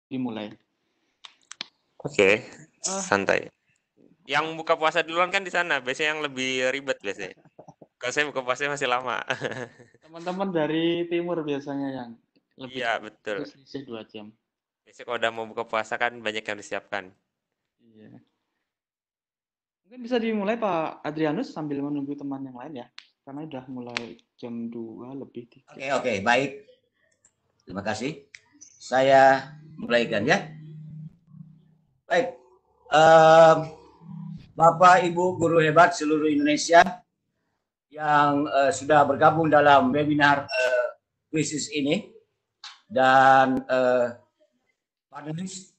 dimulai. Oke, Ah, santai. Yang buka puasa duluan kan di sana, biasanya yang lebih ribet biasanya. Kalau saya buka puasanya masih lama. teman-teman dari timur biasanya yang lebih Iya, cepat, betul. selisih 2 jam. Biasanya kalau udah mau buka puasa kan banyak yang disiapkan. Iya. Mungkin bisa dimulai Pak Adrianus sambil menunggu teman yang lain ya. Karena udah mulai jam 2 lebih 3. Oke, oke, baik. Terima kasih. Saya mulaikan ya. Baik. Em, Bapak, Ibu, guru hebat seluruh Indonesia yang sudah bergabung dalam webinar krisis ini dan panelis,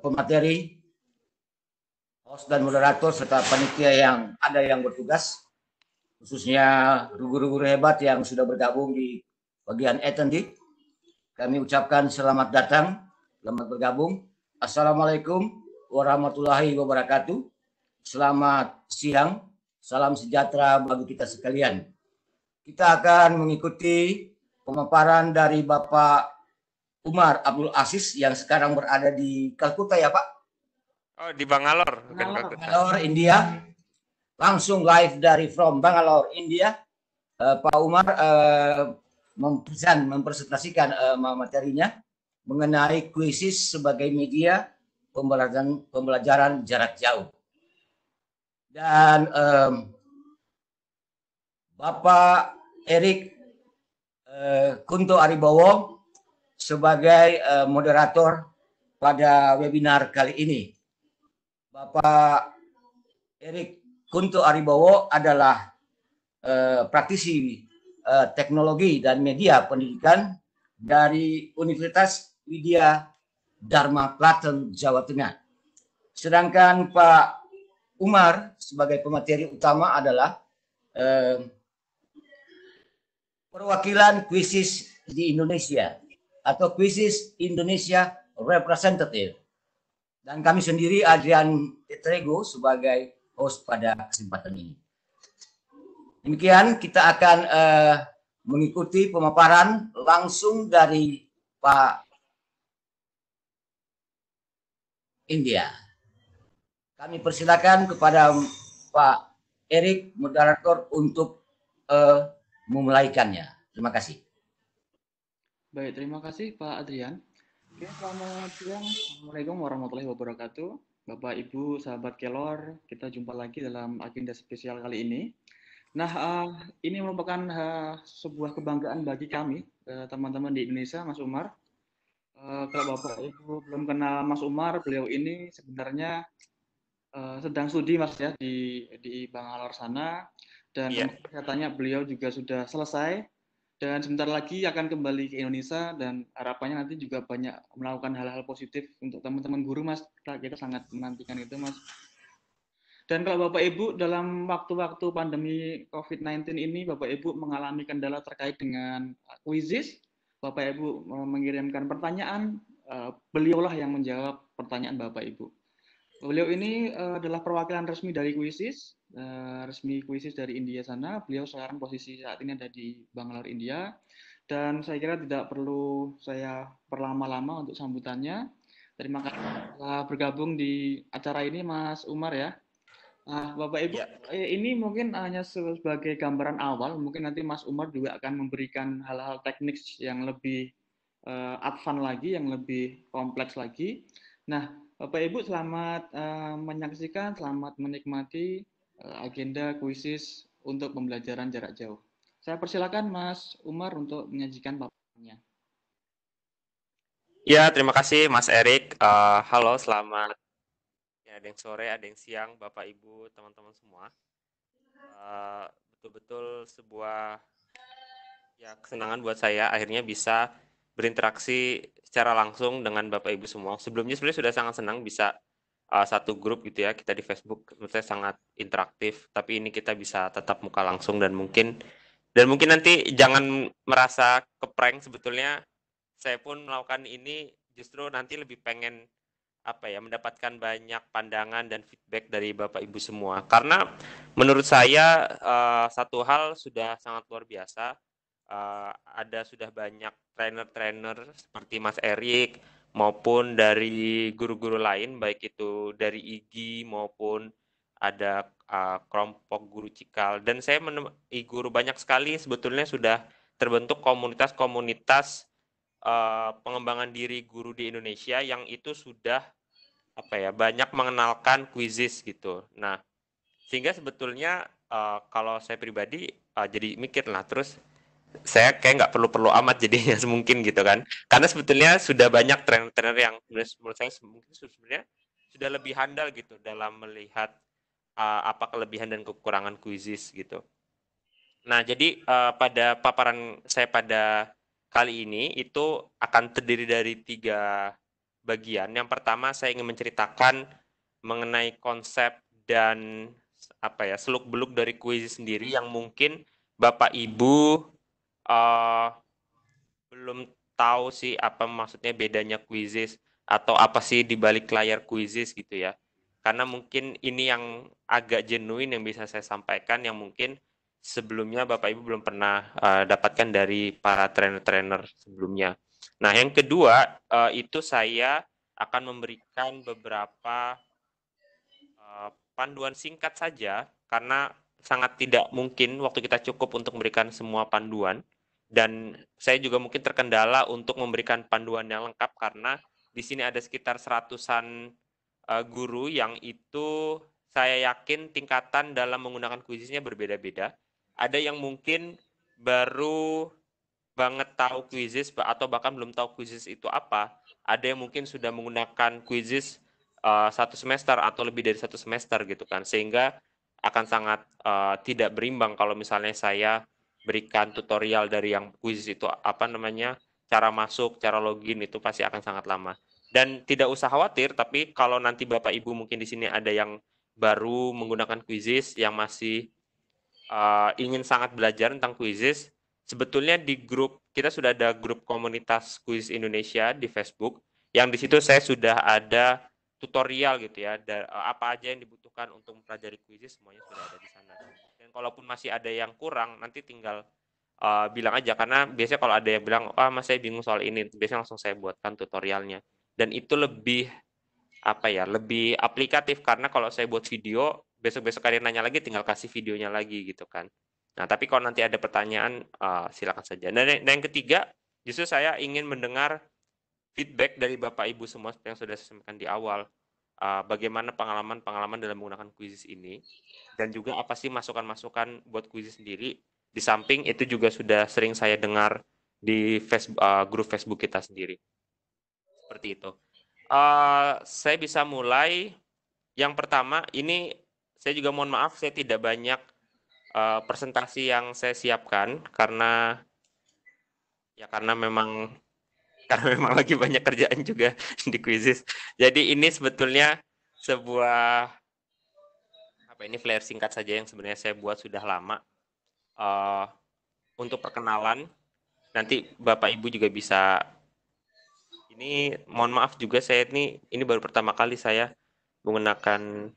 pemateri, host dan moderator serta panitia yang ada yang bertugas, khususnya guru-guru hebat yang sudah bergabung di bagian attendee. Kami ucapkan selamat datang, selamat bergabung. Assalamualaikum warahmatullahi wabarakatuh. Selamat siang, salam sejahtera bagi kita sekalian. Kita akan mengikuti pemaparan dari Bapak Umar Abdul Aziz yang sekarang berada di Kalkuta ya Pak? Oh, di Bangalore, bukan Calcutta. Bangalore, India. Langsung live dari from Bangalore, India. Pak Umar mempresentasikan materinya mengenai kuisis sebagai media pembelajaran jarak jauh. Dan Bapak Erik Kunto Aribowo sebagai moderator pada webinar kali ini. Bapak Erik Kunto Aribowo adalah praktisi teknologi dan media pendidikan dari Universitas Widya Dharma Klaten, Jawa Tengah. Sedangkan Pak Umar sebagai pemateri utama adalah perwakilan kuisis di Indonesia atau kuisis Indonesia Representative. Dan kami sendiri Adrian Tetrego sebagai host pada kesempatan ini. Demikian kita akan mengikuti pemaparan langsung dari Pak India. Kami persilakan kepada Pak Erik, moderator, untuk memulaikannya. Terima kasih. Baik, terima kasih Pak Adrian. Oke, selamat siang. Assalamualaikum warahmatullahi wabarakatuh. Bapak, Ibu, sahabat Kelor, kita jumpa lagi dalam agenda spesial kali ini. Nah, ini merupakan sebuah kebanggaan bagi kami, teman-teman di Indonesia, Mas Umar. Kalau Bapak Ibu belum kenal Mas Umar, beliau ini sebenarnya sedang studi Mas ya di Bangalore sana, dan Iya. katanya beliau juga sudah selesai dan sebentar lagi akan kembali ke Indonesia dan harapannya nanti juga banyak melakukan hal-hal positif untuk teman-teman guru Mas. Kita sangat menantikan itu Mas. Dan kalau Bapak Ibu dalam waktu-waktu pandemi COVID-19 ini Bapak Ibu mengalami kendala terkait dengan kuisis, Bapak Ibu mengirimkan pertanyaan, beliaulah yang menjawab pertanyaan Bapak Ibu. Beliau ini adalah perwakilan resmi dari kuisis, resmi kuisis dari India sana. Beliau sekarang posisi saat ini ada di Bangalore, India. Dan saya kira tidak perlu saya berlama-lama untuk sambutannya. Terima kasih telah bergabung di acara ini Mas Umar ya. Bapak Ibu, Iya. ini mungkin hanya sebagai gambaran awal. Mungkin nanti Mas Umar juga akan memberikan hal-hal teknis yang lebih advance lagi, yang lebih kompleks lagi. Nah, Bapak Ibu selamat menyaksikan, selamat menikmati agenda kuisis untuk pembelajaran jarak jauh. Saya persilakan Mas Umar untuk menyajikan paparannya. Ya, terima kasih Mas Erik. Halo, selamat. Ya, ada yang sore, ada yang siang, Bapak, Ibu, teman-teman semua. Betul-betul sebuah ya kesenangan buat saya akhirnya bisa berinteraksi secara langsung dengan Bapak Ibu semua. Sebelumnya sebenarnya sudah sangat senang bisa satu grup gitu ya, kita di Facebook menurut saya sangat interaktif, tapi ini kita bisa tetap muka langsung dan mungkin nanti jangan merasa keprank, sebetulnya saya pun melakukan ini justru nanti lebih pengen mendapatkan banyak pandangan dan feedback dari Bapak Ibu semua. Karena menurut saya satu hal sudah sangat luar biasa. Ada sudah banyak trainer-trainer seperti Mas Erik, maupun dari guru-guru lain, baik itu dari IGI maupun ada kelompok guru Cikal. Dan saya guru banyak sekali sebetulnya sudah terbentuk komunitas-komunitas pengembangan diri guru di Indonesia yang itu sudah banyak mengenalkan kuisis gitu. Nah, sehingga sebetulnya kalau saya pribadi jadi mikir lah, terus saya kayak nggak perlu amat jadinya mungkin gitu kan, karena sebetulnya sudah banyak trainer-trainer yang menurut saya mungkin sebenarnya sudah lebih handal gitu dalam melihat apa kelebihan dan kekurangan kuisis gitu. Nah, jadi pada paparan saya pada kali ini itu akan terdiri dari 3 bagian. Yang pertama saya ingin menceritakan mengenai konsep dan seluk-beluk dari kuisis sendiri yang mungkin Bapak Ibu belum tahu sih apa maksudnya bedanya kuisis atau apa sih di balik layar kuisis gitu ya. Karena mungkin ini yang agak genuine yang bisa saya sampaikan yang mungkin sebelumnya Bapak Ibu belum pernah dapatkan dari para trainer-trainer sebelumnya. Nah, yang kedua itu saya akan memberikan beberapa panduan singkat saja karena sangat tidak mungkin waktu kita cukup untuk memberikan semua panduan, dan saya juga mungkin terkendala untuk memberikan panduan yang lengkap karena di sini ada sekitar 100-an guru yang itu saya yakin tingkatan dalam menggunakan kuisisnya berbeda-beda. Ada yang mungkin baru banget tahu kuisis atau bahkan belum tahu kuisis itu apa. Ada yang mungkin sudah menggunakan kuisis 1 semester atau lebih dari 1 semester gitu kan, sehingga akan sangat tidak berimbang kalau misalnya saya berikan tutorial dari yang kuisis itu cara masuk, cara login itu pasti akan sangat lama. Dan tidak usah khawatir, tapi kalau nanti Bapak Ibu mungkin di sini ada yang baru menggunakan kuisis yang masih ingin sangat belajar tentang kuisis, sebetulnya di grup kita sudah ada grup komunitas kuis Indonesia di Facebook, yang di situ saya sudah ada tutorial gitu ya, apa aja yang dibutuhkan untuk mempelajari kuisis semuanya sudah ada di sana. Dan kalaupun masih ada yang kurang, nanti tinggal bilang aja, karena biasanya kalau ada yang bilang, mas saya bingung soal ini, biasanya langsung saya buatkan tutorialnya. Dan itu lebih lebih aplikatif karena kalau saya buat video, besok-besok kalian nanya lagi tinggal kasih videonya lagi gitu kan. Nah, tapi kalau nanti ada pertanyaan silakan saja. Dan yang ketiga, justru saya ingin mendengar feedback dari Bapak Ibu semua yang sudah saya sampaikan di awal. Bagaimana pengalaman-pengalaman dalam menggunakan kuisis ini, dan juga apa sih masukan-masukan buat kuisis sendiri. Di samping itu juga sudah sering saya dengar di grup Facebook kita sendiri. Seperti itu. Saya bisa mulai. Yang pertama, ini saya juga mohon maaf saya tidak banyak presentasi yang saya siapkan karena memang lagi banyak kerjaan juga di kuisis. Jadi ini sebetulnya sebuah flyer singkat saja yang sebenarnya saya buat sudah lama untuk perkenalan. Nanti Bapak Ibu juga bisa. Ini mohon maaf juga saya ini baru pertama kali saya menggunakan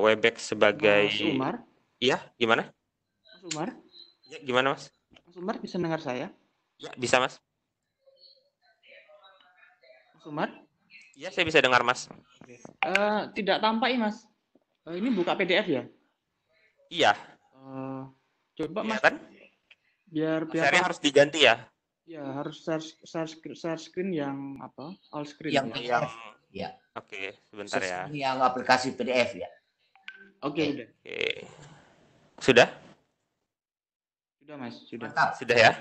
Webex sebagai. Mas Umar? Iya, gimana? Mas Umar? Ya, gimana Mas? Mas Umar bisa dengar saya? Ya, bisa Mas. Mas Umar? Iya, saya bisa dengar Mas. Tidak tampak ya Mas. Ini buka PDF ya? Iya. Coba Mas. Kan? Biar share harus diganti ya? Ya, harus share screen yang all screen Yang ya. PDF. Ya. Oke, sebentar ya. Yang aplikasi PDF ya. Oke, udah. Oke. Sudah? Sudah Mas, sudah. Mantap. Sudah ya?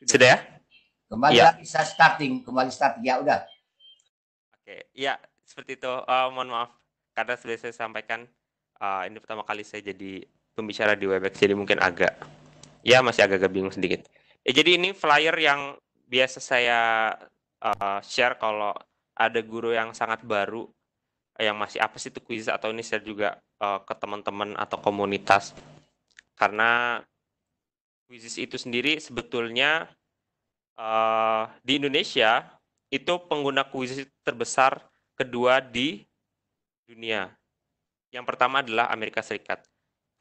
Sudah ya? Kembali Ya. lagi saya starting ya udah. Oke, ya seperti itu. Mohon maaf karena sudah saya sampaikan ini pertama kali saya jadi pembicara di Webex, jadi mungkin masih agak bingung sedikit. Jadi ini flyer yang biasa saya share kalau ada guru yang sangat baru yang masih apa sih itu kuisis, atau ini share juga ke teman-teman atau komunitas, karena kuisis itu sendiri sebetulnya di Indonesia itu pengguna kuisis terbesar kedua di dunia. Yang pertama adalah Amerika Serikat.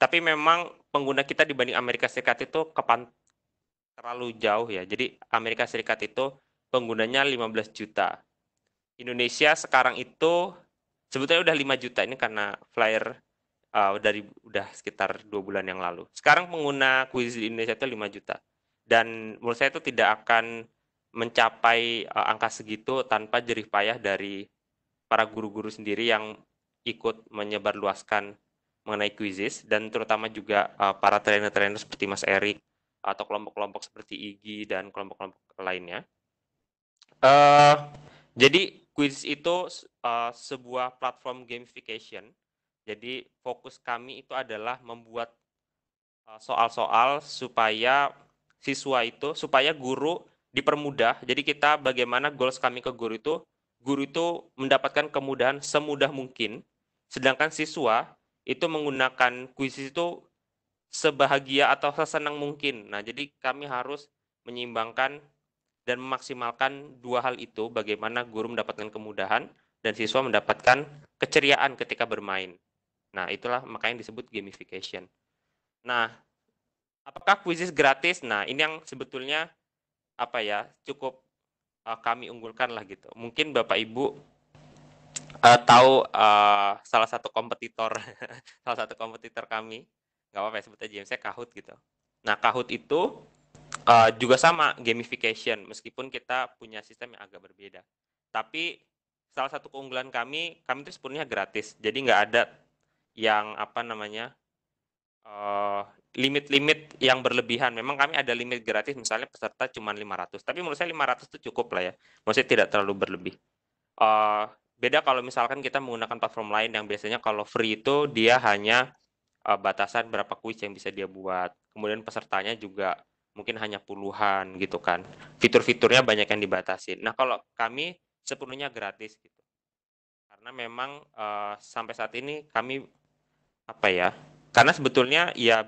Tapi memang pengguna kita dibanding Amerika Serikat itu terlalu jauh ya. Jadi Amerika Serikat itu penggunanya 15 juta. Indonesia sekarang itu sebetulnya udah 5 juta, ini karena flyer dari udah sekitar 2 bulan yang lalu. Sekarang pengguna Quizizz di Indonesia itu 5 juta. Dan menurut saya itu tidak akan mencapai angka segitu tanpa jerih payah dari para guru-guru sendiri yang ikut menyebarluaskan mengenai Quizizz, dan terutama juga para trainer-trainer seperti Mas Erik atau kelompok-kelompok seperti IGI dan kelompok-kelompok lainnya. Jadi Quizizz itu sebuah platform gamification. Jadi fokus kami itu adalah membuat soal-soal supaya supaya guru dipermudah. Jadi kita bagaimana goals kami ke guru itu mendapatkan kemudahan semudah mungkin. Sedangkan siswa itu menggunakan Quizizz itu sebahagia atau sesenang mungkin. Nah, jadi kami harus menyeimbangkan dan memaksimalkan dua hal itu, bagaimana guru mendapatkan kemudahan dan siswa mendapatkan keceriaan ketika bermain. Nah, itulah makanya disebut gamification. Nah, apakah Quizizz gratis? Nah, ini yang sebetulnya cukup kami unggulkan lah gitu. Mungkin Bapak Ibu tahu salah satu kompetitor kami, nggak apa-apa ya sebut aja, saya Kahoot gitu. Nah, Kahoot itu juga sama gamification, meskipun kita punya sistem yang agak berbeda. Tapi salah satu keunggulan kami itu sepenuhnya gratis. Jadi nggak ada yang limit-limit yang berlebihan. Memang kami ada limit gratis, misalnya peserta cuma 500. Tapi menurut saya 500 itu cukup lah ya. Maksudnya tidak terlalu berlebih. Beda kalau misalkan kita menggunakan platform lain yang biasanya kalau free itu dia hanya batasan berapa kuis yang bisa dia buat. Kemudian pesertanya juga mungkin hanya puluhan gitu kan. Fitur-fiturnya banyak yang dibatasi. Nah, kalau kami sepenuhnya gratis gitu. Karena memang sampai saat ini kami karena sebetulnya ya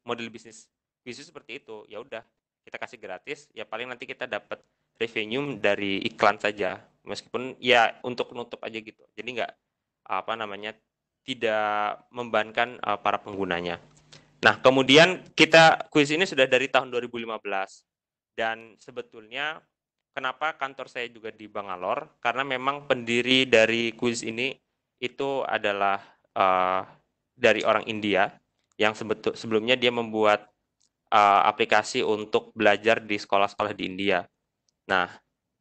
model bisnis seperti itu. Ya udah, kita kasih gratis, ya paling nanti kita dapat revenue dari iklan saja. Meskipun ya untuk nutup aja gitu. Jadi nggak tidak membebankan para penggunanya. Nah, kemudian Quiz ini sudah dari tahun 2015. Dan sebetulnya kenapa kantor saya juga di Bangalore? Karena memang pendiri dari Quiz ini itu adalah dari orang India yang sebelumnya dia membuat aplikasi untuk belajar di sekolah-sekolah di India. Nah,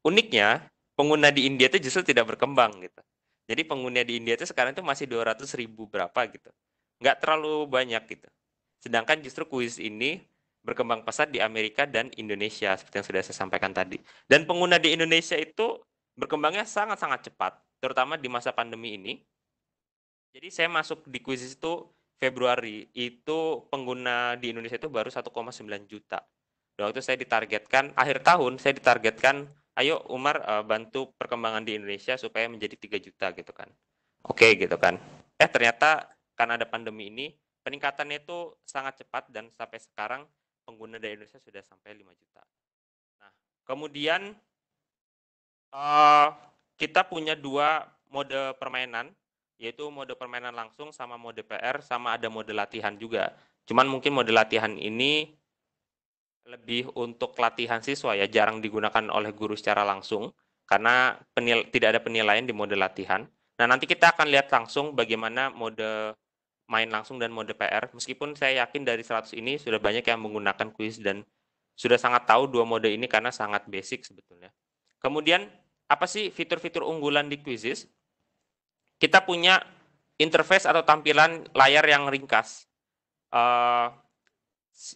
uniknya pengguna di India itu justru tidak berkembang gitu. Jadi pengguna di India itu sekarang itu masih 200.000 berapa gitu. Nggak terlalu banyak gitu. Sedangkan justru Quiz ini berkembang pesat di Amerika dan Indonesia seperti yang sudah saya sampaikan tadi. Dan pengguna di Indonesia itu berkembangnya sangat-sangat cepat, terutama di masa pandemi ini. Jadi saya masuk di Quiz itu Februari, itu pengguna di Indonesia itu baru 1,9 juta. Dan waktu saya ditargetkan, akhir tahun saya ditargetkan, ayo Umar bantu perkembangan di Indonesia supaya menjadi 3 juta gitu kan. Oke gitu kan. Ternyata karena ada pandemi ini, peningkatannya itu sangat cepat dan sampai sekarang pengguna dari Indonesia sudah sampai 5 juta. Nah, kemudian kita punya dua mode permainan, yaitu mode permainan langsung sama mode PR, sama ada mode latihan juga. Cuman mungkin mode latihan ini lebih untuk latihan siswa ya, jarang digunakan oleh guru secara langsung, karena tidak ada penilaian di mode latihan. Nah, nanti kita akan lihat langsung bagaimana mode main langsung dan mode PR, meskipun saya yakin dari 100 ini sudah banyak yang menggunakan Quiz dan sudah sangat tahu dua mode ini karena sangat basic sebetulnya. Kemudian, apa sih fitur-fitur unggulan di Quizizz? Kita punya interface atau tampilan layar yang ringkas.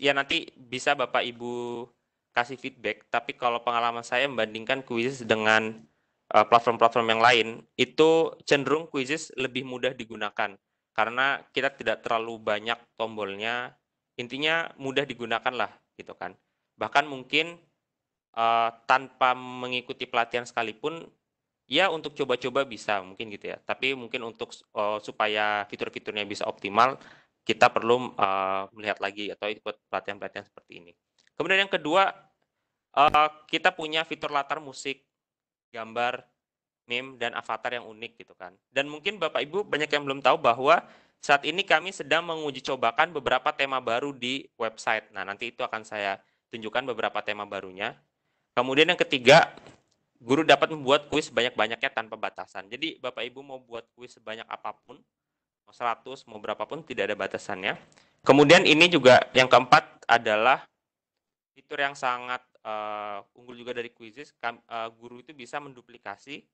Ya nanti bisa Bapak Ibu kasih feedback, tapi kalau pengalaman saya membandingkan Quizizz dengan platform-platform yang lain, itu cenderung Quizizz lebih mudah digunakan. Karena kita tidak terlalu banyak tombolnya, intinya mudah digunakan lah gitu kan. Bahkan mungkin tanpa mengikuti pelatihan sekalipun, ya untuk coba-coba bisa mungkin gitu ya. Tapi mungkin untuk supaya fitur-fiturnya bisa optimal, kita perlu melihat lagi atau ikut pelatihan-pelatihan seperti ini. Kemudian yang kedua, kita punya fitur latar musik, gambar, meme, dan avatar yang unik gitu kan. Dan mungkin Bapak Ibu banyak yang belum tahu bahwa saat ini kami sedang menguji cobakan beberapa tema baru di website. Nah, nanti itu akan saya tunjukkan beberapa tema barunya. Kemudian yang ketiga, guru dapat membuat kuis sebanyak-banyaknya tanpa batasan. Jadi Bapak Ibu mau buat kuis sebanyak apapun, mau 100, mau berapapun, tidak ada batasannya. Kemudian ini juga yang keempat adalah fitur yang sangat unggul juga dari Quizizz. Guru itu bisa menduplikasi,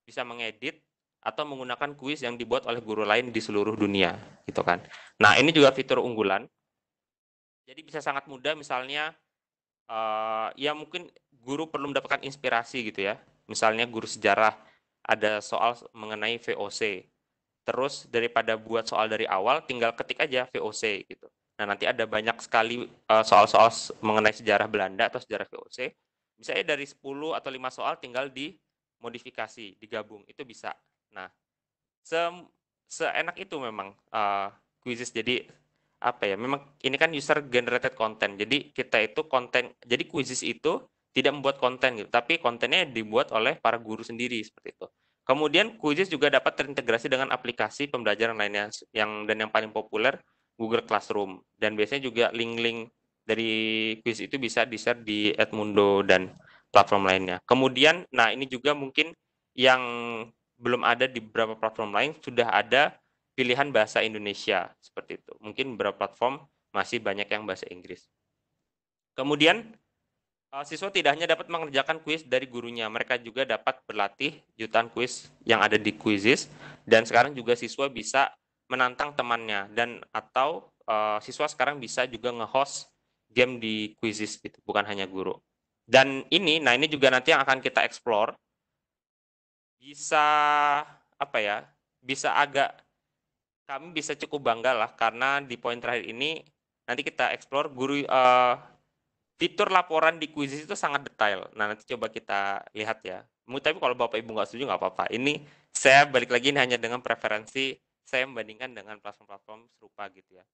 bisa mengedit, atau menggunakan kuis yang dibuat oleh guru lain di seluruh dunia, gitu kan. Nah, ini juga fitur unggulan. Jadi bisa sangat mudah, misalnya ya mungkin guru perlu mendapatkan inspirasi gitu ya. Misalnya guru sejarah ada soal mengenai VOC. Terus daripada buat soal dari awal, tinggal ketik aja VOC gitu. Nah, nanti ada banyak sekali soal-soal mengenai sejarah Belanda atau sejarah VOC. Misalnya dari 10 atau 5 soal tinggal dimodifikasi, digabung, itu bisa. Nah, seenak itu memang Quizizz. Jadi apa ya, memang ini kan user generated content, jadi kita itu konten, jadi Quizizz itu tidak membuat konten gitu, tapi kontennya dibuat oleh para guru sendiri seperti itu. Kemudian Quizizz juga dapat terintegrasi dengan aplikasi pembelajaran lainnya dan yang paling populer Google Classroom, dan biasanya juga link-link dari Quizizz itu bisa di-share di Edmundo dan platform lainnya. Kemudian, nah ini juga mungkin yang belum ada di beberapa platform lain, sudah ada pilihan bahasa Indonesia seperti itu. Mungkin beberapa platform masih banyak yang bahasa Inggris. Kemudian siswa tidak hanya dapat mengerjakan kuis dari gurunya, mereka juga dapat berlatih jutaan kuis yang ada di Quizizz, dan sekarang juga siswa bisa menantang temannya, dan atau siswa sekarang bisa juga nge-host game di Quizizz gitu, bukan hanya guru. Dan ini, nah ini juga nanti yang akan kita explore, bisa apa ya, kami bisa cukup bangga lah, karena di poin terakhir ini nanti kita explore fitur laporan di Quizizz itu sangat detail. Nah, nanti coba kita lihat ya. Tapi kalau Bapak Ibu nggak setuju nggak apa-apa. Ini saya balik lagi, ini hanya dengan preferensi saya membandingkan dengan platform-platform serupa gitu ya.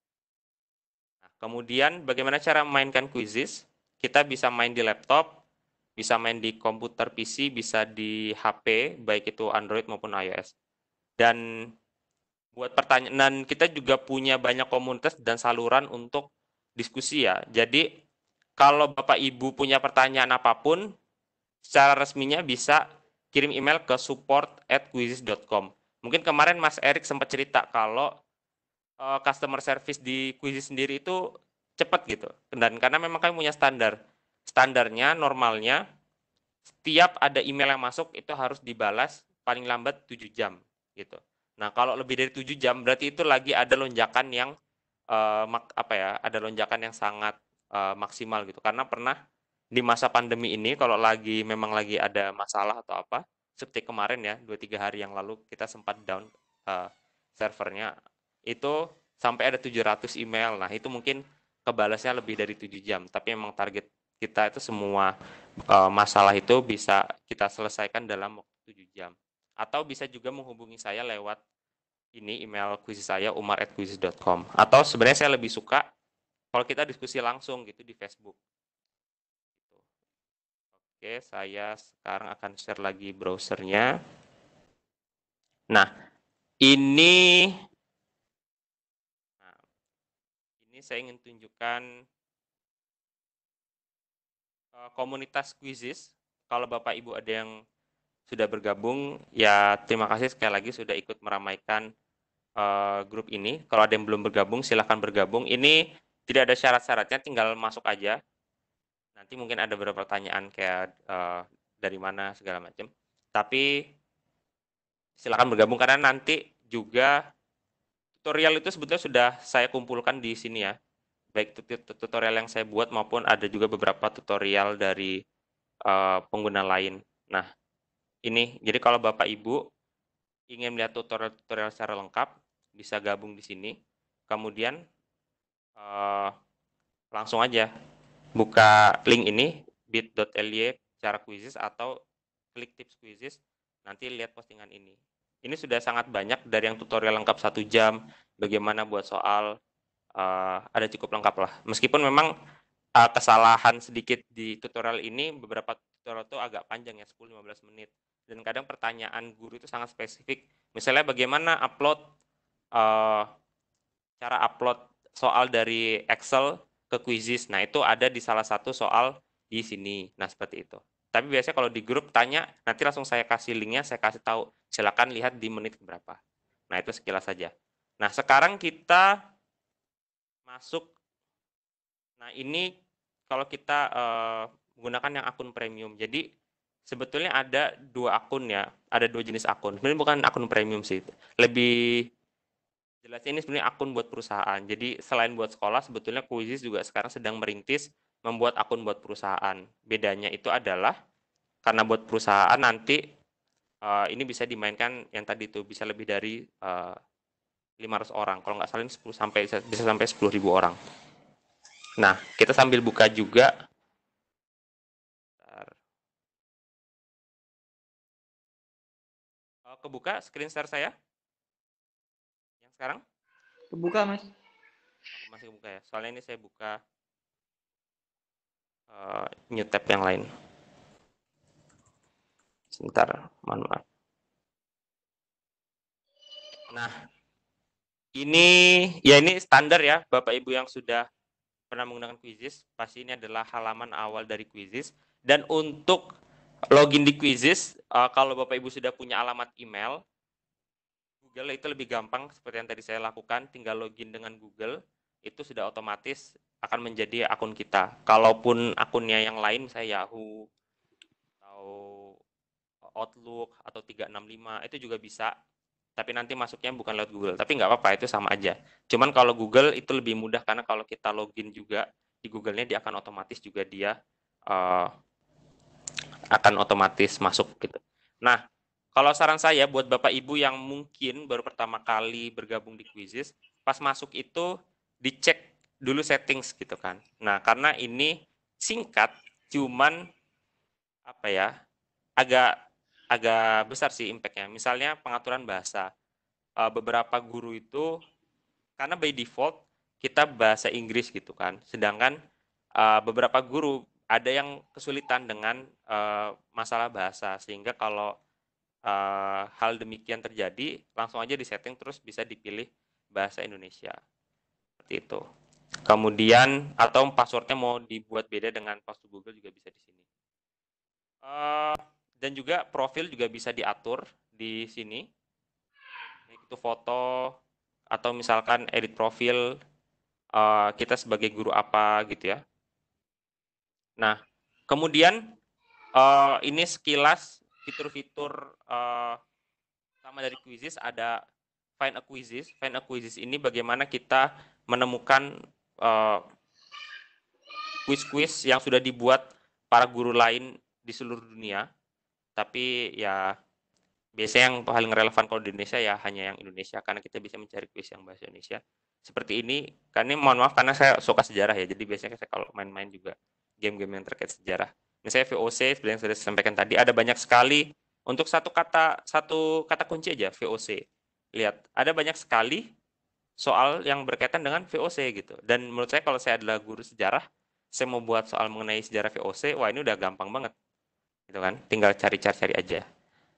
Nah, kemudian bagaimana cara memainkan Quizizz? Kita bisa main di laptop, bisa main di komputer PC, bisa di HP, baik itu Android maupun iOS. Dan buat pertanyaan, dan kita juga punya banyak komunitas dan saluran untuk diskusi ya. Jadi kalau Bapak Ibu punya pertanyaan apapun, secara resminya bisa kirim email ke support@quizizz.com. Mungkin kemarin Mas Erik sempat cerita kalau customer service di Quizizz sendiri itu cepat gitu. Dan karena memang kami punya standar. Standarnya, normalnya, setiap ada email yang masuk itu harus dibalas paling lambat 7 jam gitu. Nah, kalau lebih dari 7 jam berarti itu lagi ada lonjakan yang ada lonjakan yang sangat maksimal gitu. Karena pernah di masa pandemi ini, kalau memang lagi ada masalah atau apa, seperti kemarin ya, 2-3 hari yang lalu kita sempat down servernya, itu sampai ada 700 email. Nah, itu mungkin kebalasnya lebih dari 7 jam, tapi memang target kita itu semua masalah itu bisa kita selesaikan dalam waktu 7 jam. Atau bisa juga menghubungi saya lewat ini email Quizizz saya, umar@quizizz.com. Atau sebenarnya saya lebih suka kalau kita diskusi langsung gitu di Facebook. Gitu. Oke, saya sekarang akan share lagi browsernya. Nah, ini saya ingin tunjukkan komunitas Quizizz. Kalau Bapak Ibu ada yang sudah bergabung, ya terima kasih sekali lagi sudah ikut meramaikan grup ini. Kalau ada yang belum bergabung, silahkan bergabung. Ini tidak ada syarat-syaratnya, tinggal masuk aja. Nanti mungkin ada beberapa pertanyaan kayak dari mana segala macam. Tapi silahkan bergabung, karena nanti juga tutorial itu sebetulnya sudah saya kumpulkan di sini ya. Baik tutorial yang saya buat maupun ada juga beberapa tutorial dari pengguna lain. Nah, ini jadi kalau Bapak Ibu ingin melihat tutorial secara lengkap, bisa gabung di sini. Kemudian langsung aja buka link ini, bit.ly cara Quizizz, atau klik tips Quizizz, nanti lihat postingan ini. Ini sudah sangat banyak, dari yang tutorial lengkap 1 jam, bagaimana buat soal, ada cukup lengkap lah. Meskipun memang kesalahan sedikit di tutorial ini, beberapa tutorial itu agak panjang ya, 10-15 menit. Dan kadang pertanyaan guru itu sangat spesifik. Misalnya bagaimana cara upload soal dari Excel ke Quizizz. Nah, itu ada di salah satu soal di sini. Nah, seperti itu. Tapi biasanya kalau di grup tanya, nanti langsung saya kasih linknya, saya kasih tahu. Silakan lihat di menit berapa. Nah, itu sekilas saja. Nah, sekarang kita masuk. Nah, ini kalau kita menggunakan yang akun premium. Jadi, sebetulnya ada 2 akun ya. Ada 2 jenis akun. Sebenarnya bukan akun premium sih. Lebih jelasnya ini sebenarnya akun buat perusahaan. Jadi, selain buat sekolah, sebetulnya Quizizz juga sekarang sedang merintis membuat akun buat perusahaan. Bedanya itu adalah karena buat perusahaan nanti ini bisa dimainkan yang tadi itu bisa lebih dari 500 orang. Kalau nggak salah ini 10 sampai bisa sampai 10.000 orang. Nah, kita sambil buka juga. Kebuka screen share saya yang sekarang? Kebuka, Mas. Masih kebuka ya. Soalnya ini saya buka new tab yang lain. Sebentar, mohon maaf. Nah, ini standar ya, Bapak Ibu yang sudah pernah menggunakan Quizizz, pasti ini adalah halaman awal dari Quizizz. Dan untuk login di Quizizz, kalau Bapak Ibu sudah punya alamat email, Google itu lebih gampang seperti yang tadi saya lakukan, tinggal login dengan Google, itu sudah otomatis akan menjadi akun kita. Kalaupun akunnya yang lain, misalnya Yahoo, atau Outlook, atau 365, itu juga bisa. Tapi nanti masuknya bukan lewat Google. Tapi nggak apa-apa, itu sama aja. Cuman kalau Google itu lebih mudah, karena kalau kita login juga di Google-nya, dia akan otomatis juga dia akan otomatis masuk gitu. Nah, kalau saran saya buat Bapak Ibu yang mungkin baru pertama kali bergabung di Quizizz, pas masuk itu dicek dulu settings gitu kan. Nah, karena ini singkat, cuman apa ya, agak besar sih impact-nya. Misalnya pengaturan bahasa. Beberapa guru itu, karena by default kita bahasa Inggris gitu kan. Sedangkan beberapa guru ada yang kesulitan dengan masalah bahasa, sehingga kalau hal demikian terjadi, langsung aja disetting terus bisa dipilih bahasa Indonesia. Seperti itu. Kemudian, atau passwordnya mau dibuat beda dengan password Google juga bisa di sini. Dan juga profil juga bisa diatur di sini. Itu foto, atau misalkan edit profil, kita sebagai guru apa gitu ya. Nah, kemudian ini sekilas fitur-fitur sama dari Quizizz. Ada Find a Quizizz. Find a Quizizz ini bagaimana kita menemukan quiz-quiz yang sudah dibuat para guru lain di seluruh dunia. Tapi ya biasanya yang paling relevan kalau di Indonesia ya hanya yang Indonesia, karena kita bisa mencari quiz yang bahasa Indonesia. Seperti ini, karena mohon maaf karena saya suka sejarah ya, jadi biasanya saya kalau main-main juga game-game yang terkait sejarah. Misalnya VOC, seperti yang sudah saya sampaikan tadi, ada banyak sekali. Untuk satu kata kunci aja, VOC. Lihat, ada banyak sekali soal yang berkaitan dengan VOC gitu. Dan menurut saya kalau saya adalah guru sejarah, saya mau buat soal mengenai sejarah VOC, wah ini udah gampang banget. Gitu kan, tinggal cari-cari aja.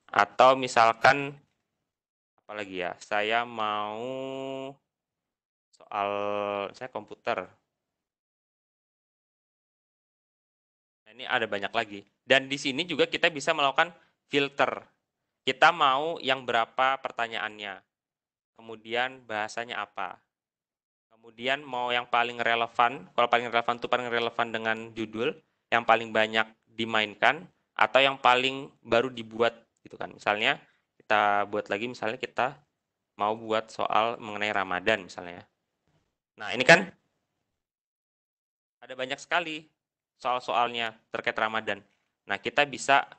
Atau misalkan apalagi ya, saya mau soal saya komputer. Nah, ini ada banyak lagi. Dan di sini juga kita bisa melakukan filter. Kita mau yang berapa pertanyaannya. Kemudian bahasanya apa. Kemudian mau yang paling relevan, kalau paling relevan itu paling relevan dengan judul, yang paling banyak dimainkan, atau yang paling baru dibuat gitu kan. Misalnya kita buat lagi, misalnya kita mau buat soal mengenai Ramadan misalnya. Nah, ini kan ada banyak sekali soal-soalnya terkait Ramadan. Nah, kita bisa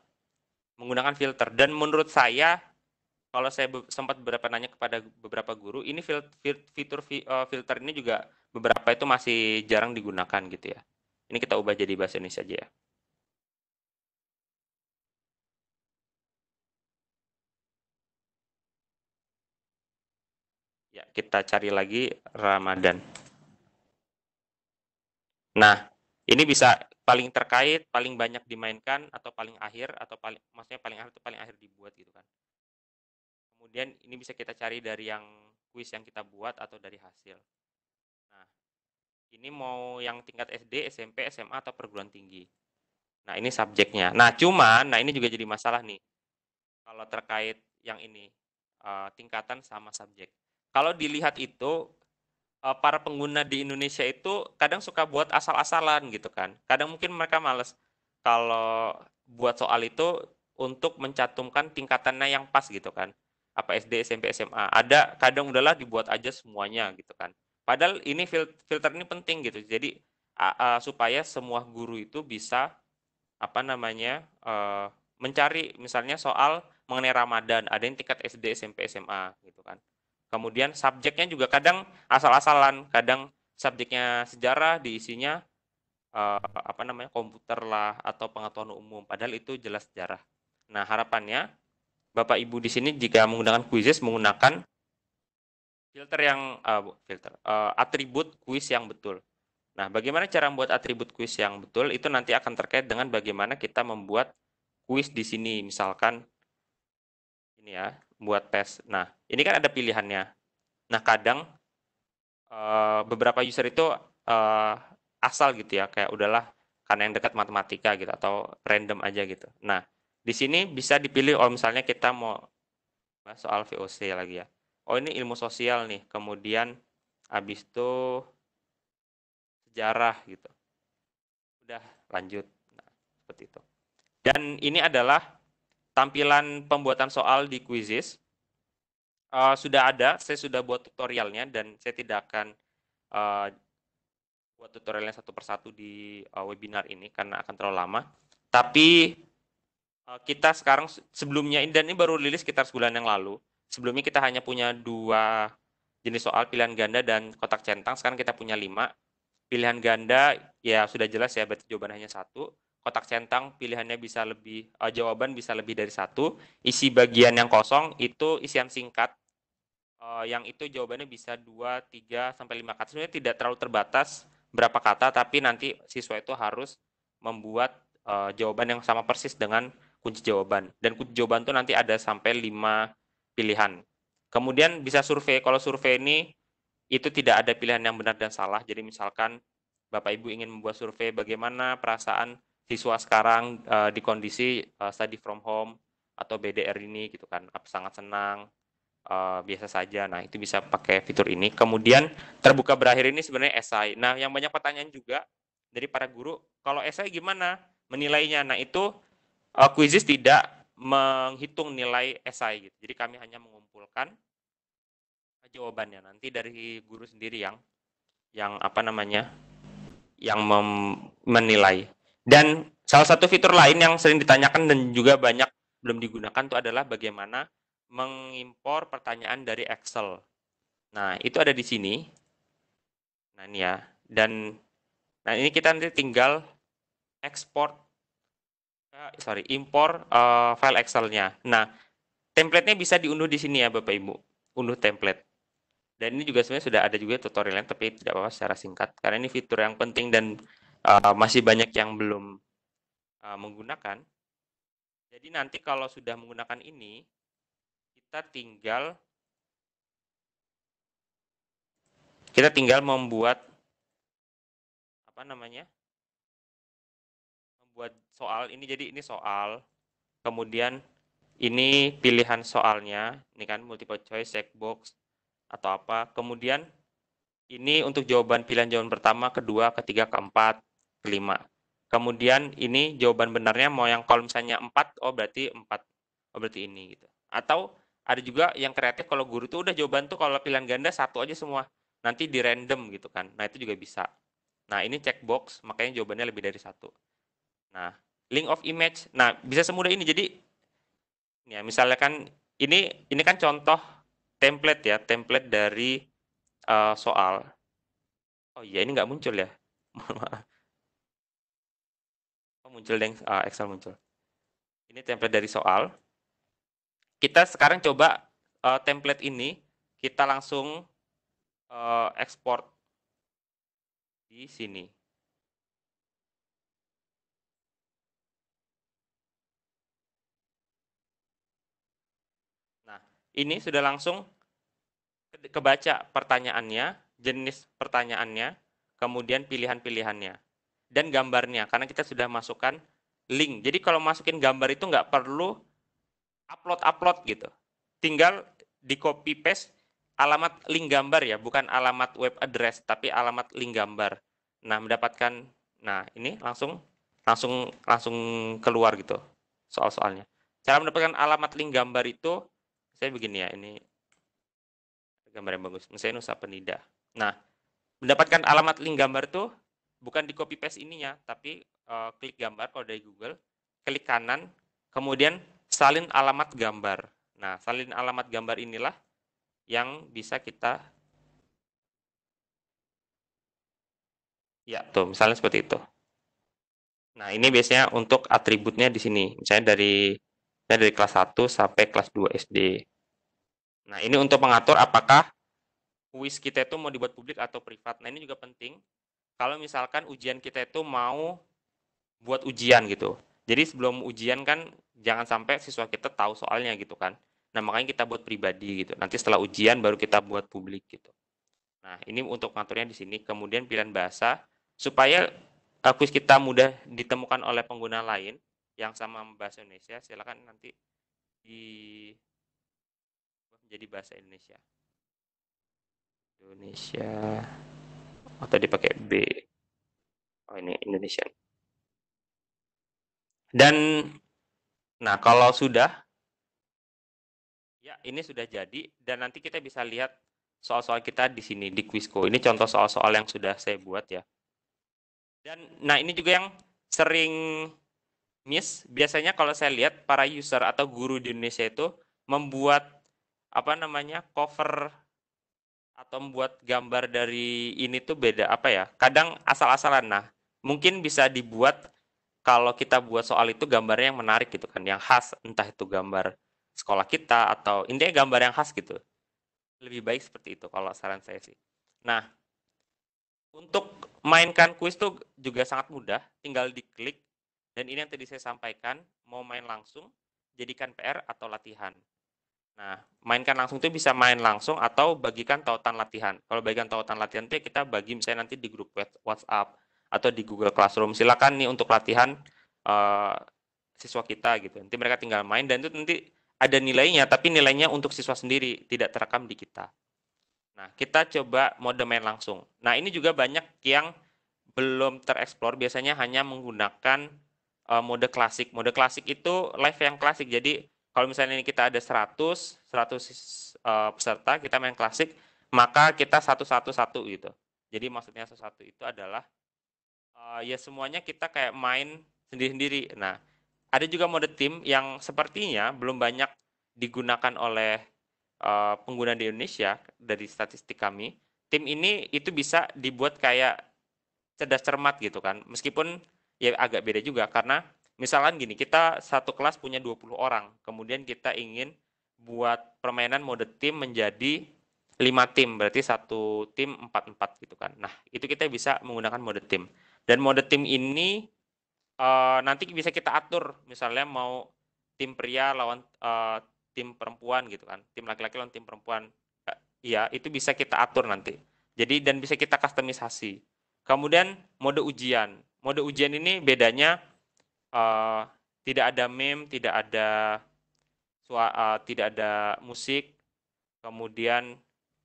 menggunakan filter. Dan menurut saya, kalau saya sempat beberapa nanya kepada beberapa guru, ini fitur filter ini juga beberapa itu masih jarang digunakan gitu ya. Ini kita ubah jadi bahasa Indonesia aja ya. Ya, kita cari lagi Ramadan. Nah, ini bisa paling terkait, paling banyak dimainkan, atau paling akhir, atau maksudnya paling akhir itu paling akhir dibuat gitu kan. Kemudian ini bisa kita cari dari yang kuis yang kita buat atau dari hasil. Nah, ini mau yang tingkat SD, SMP, SMA, atau perguruan tinggi. Nah, ini subjeknya. Nah, cuman, nah ini juga jadi masalah nih. Kalau terkait yang ini, tingkatan sama subjek. Kalau dilihat itu, para pengguna di Indonesia itu kadang suka buat asal-asalan gitu kan. Kadang mungkin mereka males kalau buat soal itu untuk mencantumkan tingkatannya yang pas gitu kan. Apa SD, SMP, SMA. Ada kadang udahlah dibuat aja semuanya gitu kan. Padahal ini filter ini penting gitu. Jadi supaya semua guru itu bisa apa namanya mencari misalnya soal mengenai Ramadan, ada yang tingkat SD, SMP, SMA gitu kan. Kemudian subjeknya juga kadang asal-asalan, kadang subjeknya sejarah diisinya apa namanya komputer lah atau pengetahuan umum, padahal itu jelas sejarah. Nah, harapannya Bapak Ibu di sini jika menggunakan quizzes menggunakan filter yang atribut kuis yang betul. Nah, bagaimana cara membuat atribut kuis yang betul itu nanti akan terkait dengan bagaimana kita membuat kuis di sini. Misalkan ini ya, buat tes. Nah, ini kan ada pilihannya. Nah, kadang beberapa user itu asal gitu ya, kayak udahlah karena yang dekat matematika gitu atau random aja gitu. Nah, di sini bisa dipilih oh misalnya kita mau bahas soal VOC lagi ya. Oh, ini ilmu sosial nih. Kemudian habis itu sejarah gitu. Udah lanjut. Nah, seperti itu. Dan ini adalah tampilan pembuatan soal di Quizzes. Sudah ada, saya sudah buat tutorialnya dan saya tidak akan buat tutorialnya satu persatu di webinar ini karena akan terlalu lama. Tapi kita sekarang sebelumnya dan ini baru rilis sekitar sebulan yang lalu. Sebelumnya kita hanya punya 2 jenis soal, pilihan ganda dan kotak centang. Sekarang kita punya 5. Pilihan ganda ya sudah jelas ya, berarti jawaban hanya 1. Kotak centang pilihannya bisa lebih, jawaban bisa lebih dari 1. Isi bagian yang kosong itu isian singkat. Yang itu jawabannya bisa 2, 3, sampai 5 kata. Sebenarnya tidak terlalu terbatas berapa kata, tapi nanti siswa itu harus membuat jawaban yang sama persis dengan kunci jawaban. Dan kunci jawaban itu nanti ada sampai 5 pilihan. Kemudian bisa survei. Kalau survei ini itu tidak ada pilihan yang benar dan salah. Jadi misalkan Bapak Ibu ingin membuat survei bagaimana perasaan siswa sekarang di kondisi study from home atau BDR ini gitu kan. Sangat senang, biasa saja. Nah, itu bisa pakai fitur ini. Kemudian terbuka berakhir ini sebenarnya esai. Nah, yang banyak pertanyaan juga dari para guru, kalau esai gimana menilainya? Nah, itu Quizzes tidak menghitung nilai esai gitu. Jadi kami hanya mengumpulkan jawabannya nanti dari guru sendiri yang apa namanya? Yang menilai. Dan salah satu fitur lain yang sering ditanyakan dan juga banyak belum digunakan itu adalah bagaimana mengimpor pertanyaan dari Excel. Nah, itu ada di sini. Nah, ini ya. Dan nah ini kita nanti tinggal impor file Excel-nya. Nah, template-nya bisa diunduh di sini ya Bapak Ibu. Unduh template. Dan ini juga sebenarnya sudah ada juga tutorialnya, tapi tidak apa-apa secara singkat. Karena ini fitur yang penting dan masih banyak yang belum menggunakan. Jadi nanti kalau sudah menggunakan ini, kita tinggal membuat apa namanya? Membuat soal ini. Jadi ini soal. Kemudian ini pilihan soalnya, ini kan multiple choice, checkbox atau apa. Kemudian ini untuk jawaban pilihan jawaban pertama, kedua, ketiga, keempat, kelima. Kemudian ini jawaban benarnya mau yang kalau misalnya 4, oh berarti 4. Oh berarti ini gitu. Atau ada juga yang kreatif kalau guru tuh udah jawaban tuh kalau pilihan ganda 1 aja semua. Nanti di random gitu kan. Nah, itu juga bisa. Nah, ini checkbox, makanya jawabannya lebih dari 1. Nah, link of image. Nah, bisa semudah ini. Jadi ya misalnya kan ini kan contoh template ya, template dari soal. Oh iya, ini nggak muncul ya. Oh, muncul deh, Excel muncul. Ini template dari soal. Kita sekarang coba template ini kita langsung ekspor di sini. Nah, ini sudah langsung kebaca pertanyaannya, jenis pertanyaannya, kemudian pilihan-pilihannya, dan gambarnya. Karena kita sudah masukkan link. Jadi kalau masukin gambar itu nggak perlu upload gitu. Tinggal di copy paste alamat link gambar ya, bukan alamat web address, tapi alamat link gambar. Nah, mendapatkan, nah ini langsung keluar gitu soal-soalnya. Cara mendapatkan alamat link gambar itu, saya begini ya, ini gambar yang bagus. Misalnya Nusa Penida. Nah, mendapatkan alamat link gambar itu bukan di copy paste ininya, tapi klik gambar kalau dari Google, klik kanan, kemudian salin alamat gambar. Nah, salin alamat gambar inilah yang bisa kita, ya tuh misalnya seperti itu. Nah, ini biasanya untuk atributnya di sini. Misalnya dari kelas 1 sampai kelas 2 SD. Nah, ini untuk mengatur apakah kuis kita itu mau dibuat publik atau privat. Nah, ini juga penting. Kalau misalkan ujian kita itu mau buat ujian gitu. Jadi sebelum ujian kan jangan sampai siswa kita tahu soalnya gitu kan. Nah, makanya kita buat pribadi gitu. Nanti setelah ujian baru kita buat publik gitu. Nah, ini untuk mengaturnya di sini. Kemudian pilihan bahasa supaya kuis kita mudah ditemukan oleh pengguna lain yang sama bahasa Indonesia, silakan nanti menjadi bahasa Indonesia. Atau dipakai B. Oh, ini Indonesia. Dan nah, kalau sudah ya, ini sudah jadi dan nanti kita bisa lihat soal-soal kita di sini di Quizco. Ini contoh soal-soal yang sudah saya buat ya. Dan nah, ini juga yang sering miss. Biasanya kalau saya lihat para user atau guru di Indonesia itu membuat cover atau membuat gambar dari ini tuh beda kadang asal-asalan. Nah, mungkin bisa dibuat kalau kita buat soal itu gambarnya yang menarik gitu kan, yang khas, entah itu gambar sekolah kita atau intinya gambar yang khas gitu. Lebih baik seperti itu kalau saran saya sih. Nah, untuk mainkan kuis tuh juga sangat mudah, tinggal diklik. Dan ini yang tadi saya sampaikan, mau main langsung, jadikan PR atau latihan. Nah, mainkan langsung itu bisa main langsung atau bagikan tautan latihan. Kalau bagikan tautan latihan itu kita bagi misalnya nanti di grup WhatsApp atau di Google Classroom. Silakan nih untuk latihan siswa kita gitu. Nanti mereka tinggal main dan itu nanti ada nilainya, tapi nilainya untuk siswa sendiri, tidak terekam di kita. Nah, kita coba mode main langsung. Nah, ini juga banyak yang belum tereksplor, biasanya hanya menggunakan mode klasik. Mode klasik itu live yang klasik. Jadi, kalau misalnya ini kita ada 100 peserta, kita main klasik, maka kita satu gitu. Jadi maksudnya satu itu adalah ya semuanya kita kayak main sendiri-sendiri. Nah, ada juga mode tim yang sepertinya belum banyak digunakan oleh pengguna di Indonesia dari statistik kami. Tim ini itu bisa dibuat kayak cerdas cermat gitu kan. Meskipun ya agak beda juga karena misalkan gini, kita satu kelas punya 20 orang, kemudian kita ingin buat permainan mode tim menjadi 5 tim, berarti satu tim 4-4 gitu kan. Nah, itu kita bisa menggunakan mode tim. Dan mode tim ini nanti bisa kita atur, misalnya mau tim pria lawan tim perempuan gitu kan, tim laki-laki lawan tim perempuan. Iya, itu bisa kita atur nanti. Jadi dan bisa kita kustomisasi. Kemudian mode ujian. Mode ujian ini bedanya tidak ada meme, tidak ada musik, kemudian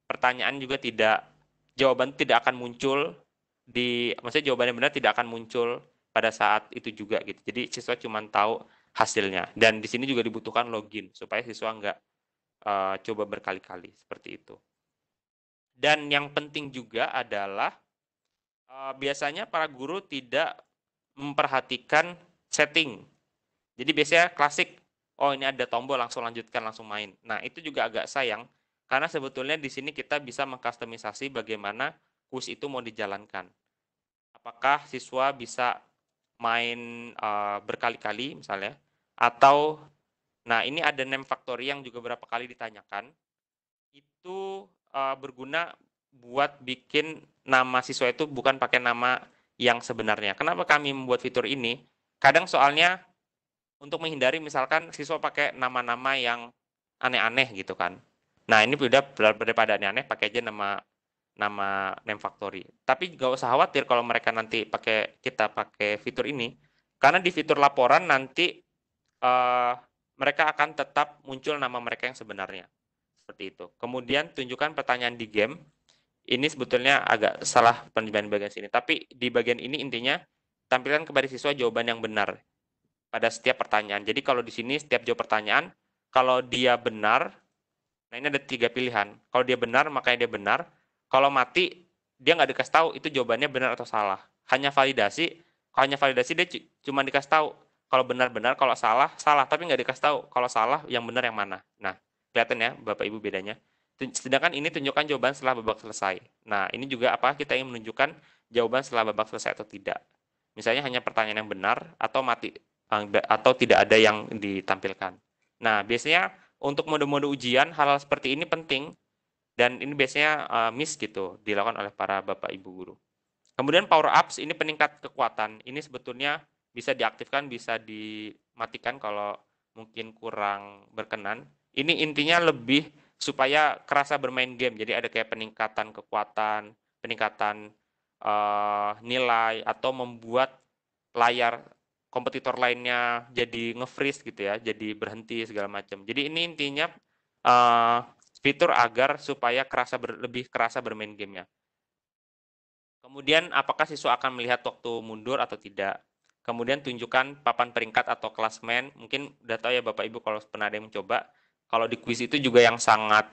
pertanyaan juga jawaban tidak akan muncul maksudnya jawabannya benar tidak akan muncul pada saat itu juga gitu. Jadi siswa cuma tahu hasilnya. Dan di sini juga dibutuhkan login supaya siswa nggak coba berkali-kali seperti itu. Dan yang penting juga adalah biasanya para guru tidak memperhatikan setting. Jadi biasanya klasik, oh ini ada tombol langsung lanjutkan langsung main. Nah, itu juga agak sayang karena sebetulnya di sini kita bisa mengkustomisasi bagaimana kuis itu mau dijalankan. Apakah siswa bisa main berkali-kali misalnya atau nah ini ada name factory yang juga beberapa kali ditanyakan. Itu berguna buat bikin nama siswa itu bukan pakai nama yang sebenarnya. Kenapa kami membuat fitur ini? Kadang soalnya untuk menghindari misalkan siswa pakai nama-nama yang aneh-aneh gitu kan. Nah, ini udah daripada aneh-aneh pakai aja nama name factory. Tapi gak usah khawatir kalau mereka nanti kita pakai fitur ini, Karena di fitur laporan nanti mereka akan tetap muncul nama mereka yang sebenarnya. Seperti itu. Kemudian tunjukkan pertanyaan di game. Ini sebetulnya agak salah penjelasan bagian sini. Tapi di bagian ini intinya tampilkan kepada siswa jawaban yang benar pada setiap pertanyaan. Jadi kalau di sini setiap jawab pertanyaan, kalau dia benar, nah ini ada 3 pilihan. Kalau dia benar, makanya dia benar. Kalau mati, dia nggak dikasih tahu itu jawabannya benar atau salah. Hanya validasi. Kalau hanya validasi dia cuma dikasih tahu kalau benar-benar, kalau salah salah, tapi nggak dikasih tahu kalau salah yang benar yang mana. Nah, kelihatan ya Bapak Ibu bedanya. Sedangkan ini tunjukkan jawaban setelah babak selesai. Nah, ini juga apa kita ingin menunjukkan jawaban setelah babak selesai atau tidak. Misalnya hanya pertanyaan yang benar atau mati atau tidak ada yang ditampilkan. Nah, biasanya untuk mode-mode ujian hal-hal seperti ini penting dan ini biasanya miss gitu dilakukan oleh para Bapak Ibu guru. Kemudian power ups ini peningkat kekuatan. Ini sebetulnya bisa diaktifkan, bisa dimatikan kalau mungkin kurang berkenan. Ini intinya lebih supaya kerasa bermain game. Jadi ada kayak peningkatan kekuatan, peningkatan nilai, atau membuat layar kompetitor lainnya jadi nge-freeze gitu ya, jadi berhenti segala macam. Jadi ini intinya fitur agar supaya lebih kerasa bermain gamenya. Kemudian apakah siswa akan melihat waktu mundur atau tidak? Kemudian tunjukkan papan peringkat atau klasmen. Mungkin udah tahu ya Bapak Ibu kalau pernah ada yang mencoba. Kalau di quiz itu juga yang sangat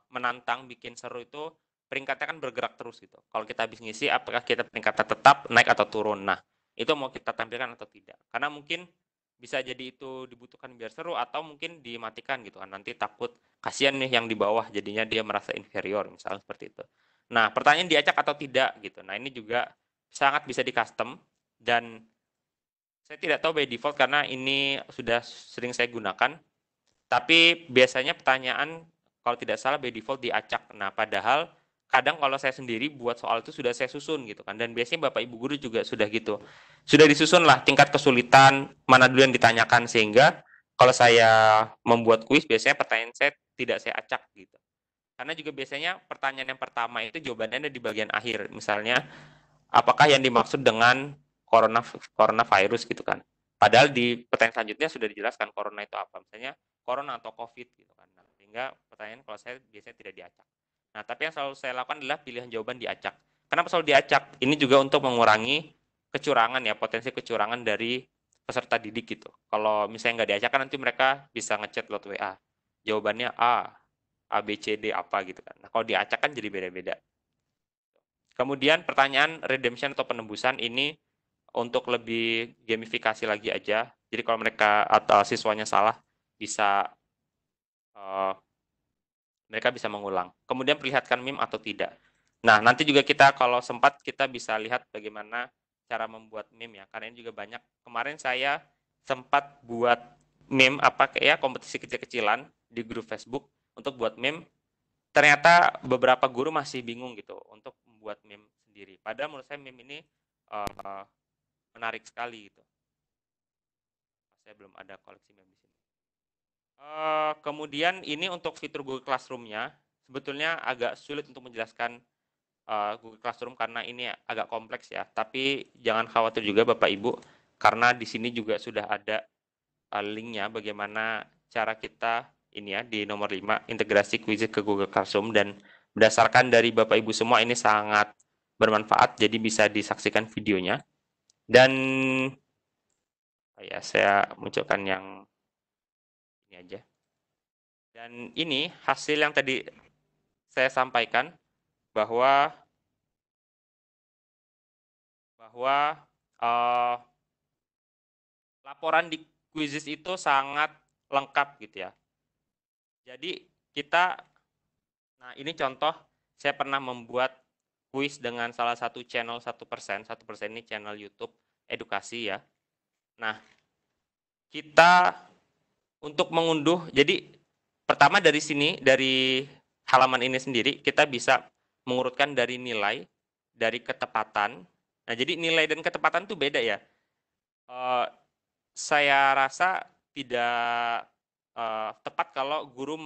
menantang, bikin seru itu peringkatnya kan bergerak terus gitu. Kalau kita habis ngisi, apakah kita peringkatnya tetap naik atau turun? Nah, itu mau kita tampilkan atau tidak? Karena mungkin bisa jadi itu dibutuhkan biar seru atau mungkin dimatikan gitu kan. Nanti takut kasihan nih yang di bawah jadinya dia merasa inferior misalnya seperti itu. Nah, pertanyaan diacak atau tidak gitu. Nah, ini juga sangat bisa di custom dan saya tidak tahu by default karena ini sudah sering saya gunakan. Tapi biasanya pertanyaan kalau tidak salah by default diacak. Nah, padahal kadang kalau saya sendiri buat soal itu sudah saya susun gitu kan. Dan biasanya Bapak Ibu guru juga sudah gitu. Sudah disusun lah tingkat kesulitan, mana dulu yang ditanyakan sehingga kalau saya membuat kuis biasanya pertanyaan saya tidak saya acak gitu. Karena juga biasanya pertanyaan yang pertama itu jawabannya ada di bagian akhir. Misalnya, apakah yang dimaksud dengan coronavirus gitu kan. Padahal di pertanyaan selanjutnya sudah dijelaskan corona itu apa. Misalnya corona atau covid gitu kan. Nah, sehingga pertanyaan kalau saya biasanya tidak diacak. Nah, tapi yang selalu saya lakukan adalah pilihan jawaban diacak. Kenapa selalu diacak? Ini juga untuk mengurangi kecurangan ya, potensi kecurangan dari peserta didik gitu. Kalau misalnya nggak diacak kan nanti mereka bisa ngechat lewat WA. Jawabannya A, B, C, D apa gitu kan. Nah, kalau diacak kan jadi beda-beda. Kemudian pertanyaan redemption atau penembusan ini untuk lebih gamifikasi lagi aja. Jadi kalau mereka atau siswanya salah bisa mereka bisa mengulang. Kemudian perlihatkan meme atau tidak. Nah, nanti juga kita kalau sempat kita bisa lihat bagaimana cara membuat meme ya. Karena ini juga banyak. Kemarin saya sempat buat meme apa kayak kompetisi kecil-kecilan di grup Facebook untuk buat meme. Ternyata beberapa guru masih bingung gitu untuk membuat meme sendiri. Padahal menurut saya meme ini menarik sekali gitu. Saya belum ada koleksi meme di sini. Kemudian ini untuk fitur Google Classroom-nya sebetulnya agak sulit untuk menjelaskan Google Classroom karena ini agak kompleks ya. Tapi jangan khawatir juga Bapak Ibu karena di sini juga sudah ada linknya bagaimana cara kita ini ya di nomor 5 integrasi Quizlet ke Google Classroom dan berdasarkan dari Bapak Ibu semua ini sangat bermanfaat jadi bisa disaksikan videonya dan ya saya munculkan yang ini aja dan ini hasil yang tadi saya sampaikan bahwa laporan di Quizlet itu sangat lengkap gitu ya. Jadi kita, nah ini contoh saya pernah membuat kuis dengan salah satu channel 1%. 1% ini channel YouTube edukasi ya. Nah, kita untuk mengunduh, jadi pertama dari sini, dari halaman ini sendiri, kita bisa mengurutkan dari nilai, dari ketepatan. Nah, jadi nilai dan ketepatan itu beda ya. Saya rasa tidak tepat kalau guru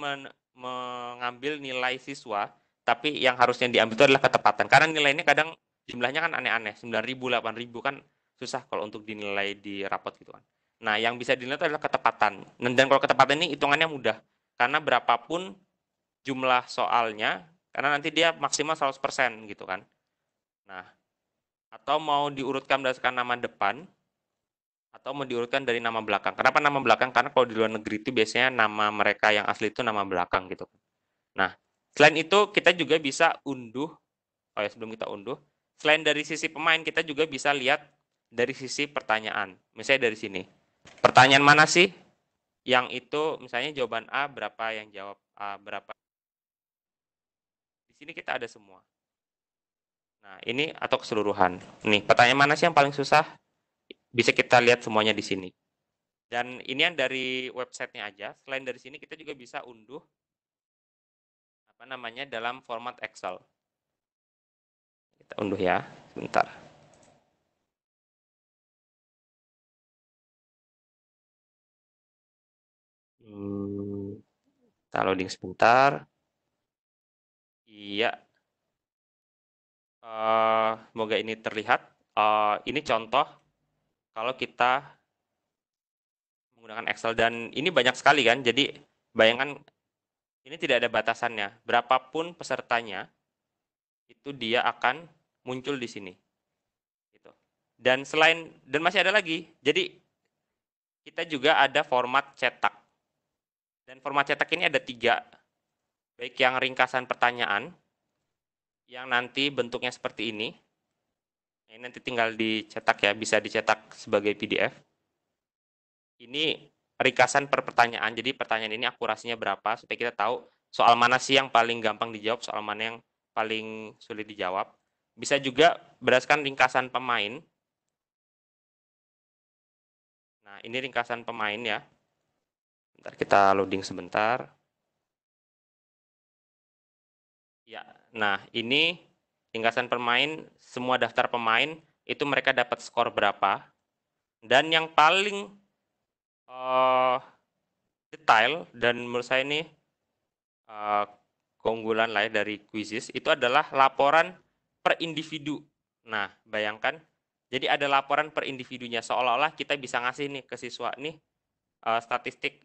mengambil nilai siswa, tapi yang harusnya diambil itu adalah ketepatan. Karena nilainya kadang jumlahnya kan aneh-aneh, 9.000, 8.000 kan susah kalau untuk dinilai di rapot gitu kan. Nah, yang bisa dinilai itu adalah ketepatan. Dan kalau ketepatan ini hitungannya mudah. Karena berapapun jumlah soalnya, karena nanti dia maksimal 100% gitu kan. Nah, atau mau diurutkan berdasarkan nama depan, atau mau diurutkan dari nama belakang. Kenapa nama belakang? Karena kalau di luar negeri itu biasanya nama mereka yang asli itu nama belakang gitu. Nah, selain itu kita juga bisa unduh, oh ya sebelum kita unduh, selain dari sisi pemain kita juga bisa lihat dari sisi pertanyaan. Misalnya dari sini. Pertanyaan mana sih yang itu misalnya jawaban A, berapa yang jawab A, berapa. Di sini kita ada semua. Nah, ini atau keseluruhan. Nih, pertanyaan mana sih yang paling susah? Bisa kita lihat semuanya di sini. Dan ini yang dari websitenya aja. Selain dari sini kita juga bisa unduh apa namanya dalam format Excel. Kita unduh ya, sebentar. Kita loading sebentar. Iya. Semoga ini terlihat. Ini contoh kalau kita menggunakan Excel dan ini banyak sekali kan. Jadi bayangkan ini tidak ada batasannya. Berapapun pesertanya itu dia akan muncul di sini. Gitu. Dan masih ada lagi. Jadi kita juga ada format cetak. Dan format cetak ini ada 3. Baik yang ringkasan pertanyaan, yang nanti bentuknya seperti ini. Ini nanti tinggal dicetak ya, bisa dicetak sebagai PDF. Ini ringkasan per pertanyaan, jadi pertanyaan ini akurasinya berapa, supaya kita tahu soal mana sih yang paling gampang dijawab, soal mana yang paling sulit dijawab. Bisa juga berdasarkan ringkasan pemain. Nah, ini ringkasan pemain ya. Bentar, kita loading sebentar. Ya, nah ini ringkasan pemain, semua daftar pemain, itu mereka dapat skor berapa. Dan yang paling detail, dan menurut saya ini keunggulan lah ya dari Quizizz, itu adalah laporan per individu. Nah, bayangkan, jadi ada laporan per individunya, seolah-olah kita bisa ngasih nih ke siswa nih statistik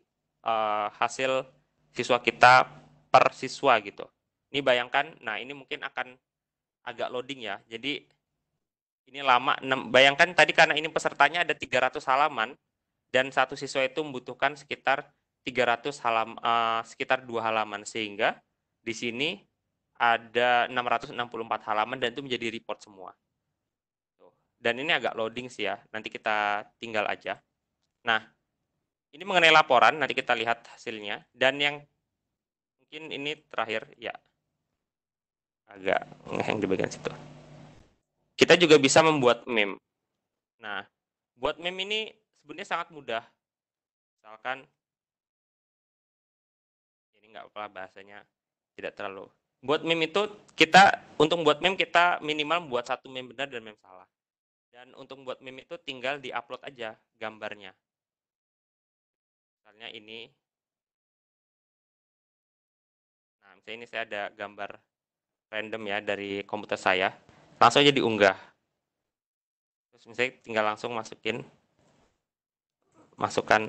hasil siswa kita per siswa gitu. Ini bayangkan, nah ini mungkin akan agak loading ya. Jadi ini lama, bayangkan tadi karena ini pesertanya ada 300 halaman dan satu siswa itu membutuhkan sekitar 300 halaman, sekitar 2 halaman, sehingga di sini ada 664 halaman dan itu menjadi report semua. Dan ini agak loading sih ya, nanti kita tinggal aja. Nah, ini mengenai laporan, nanti kita lihat hasilnya. Dan yang mungkin ini terakhir, ya agak ngeheng di bagian situ. Kita juga bisa membuat meme. Nah, buat meme ini sebenarnya sangat mudah. Misalkan, ini nggak apa-apa bahasanya, tidak terlalu. Buat meme itu, untuk buat meme kita minimal buat 1 meme benar dan meme salah. Dan untuk buat meme itu tinggal di-upload aja gambarnya. Misalnya ini. Nah, misalnya ini saya ada gambar random ya dari komputer saya. Langsung aja diunggah. Terus misalnya tinggal langsung masukkan.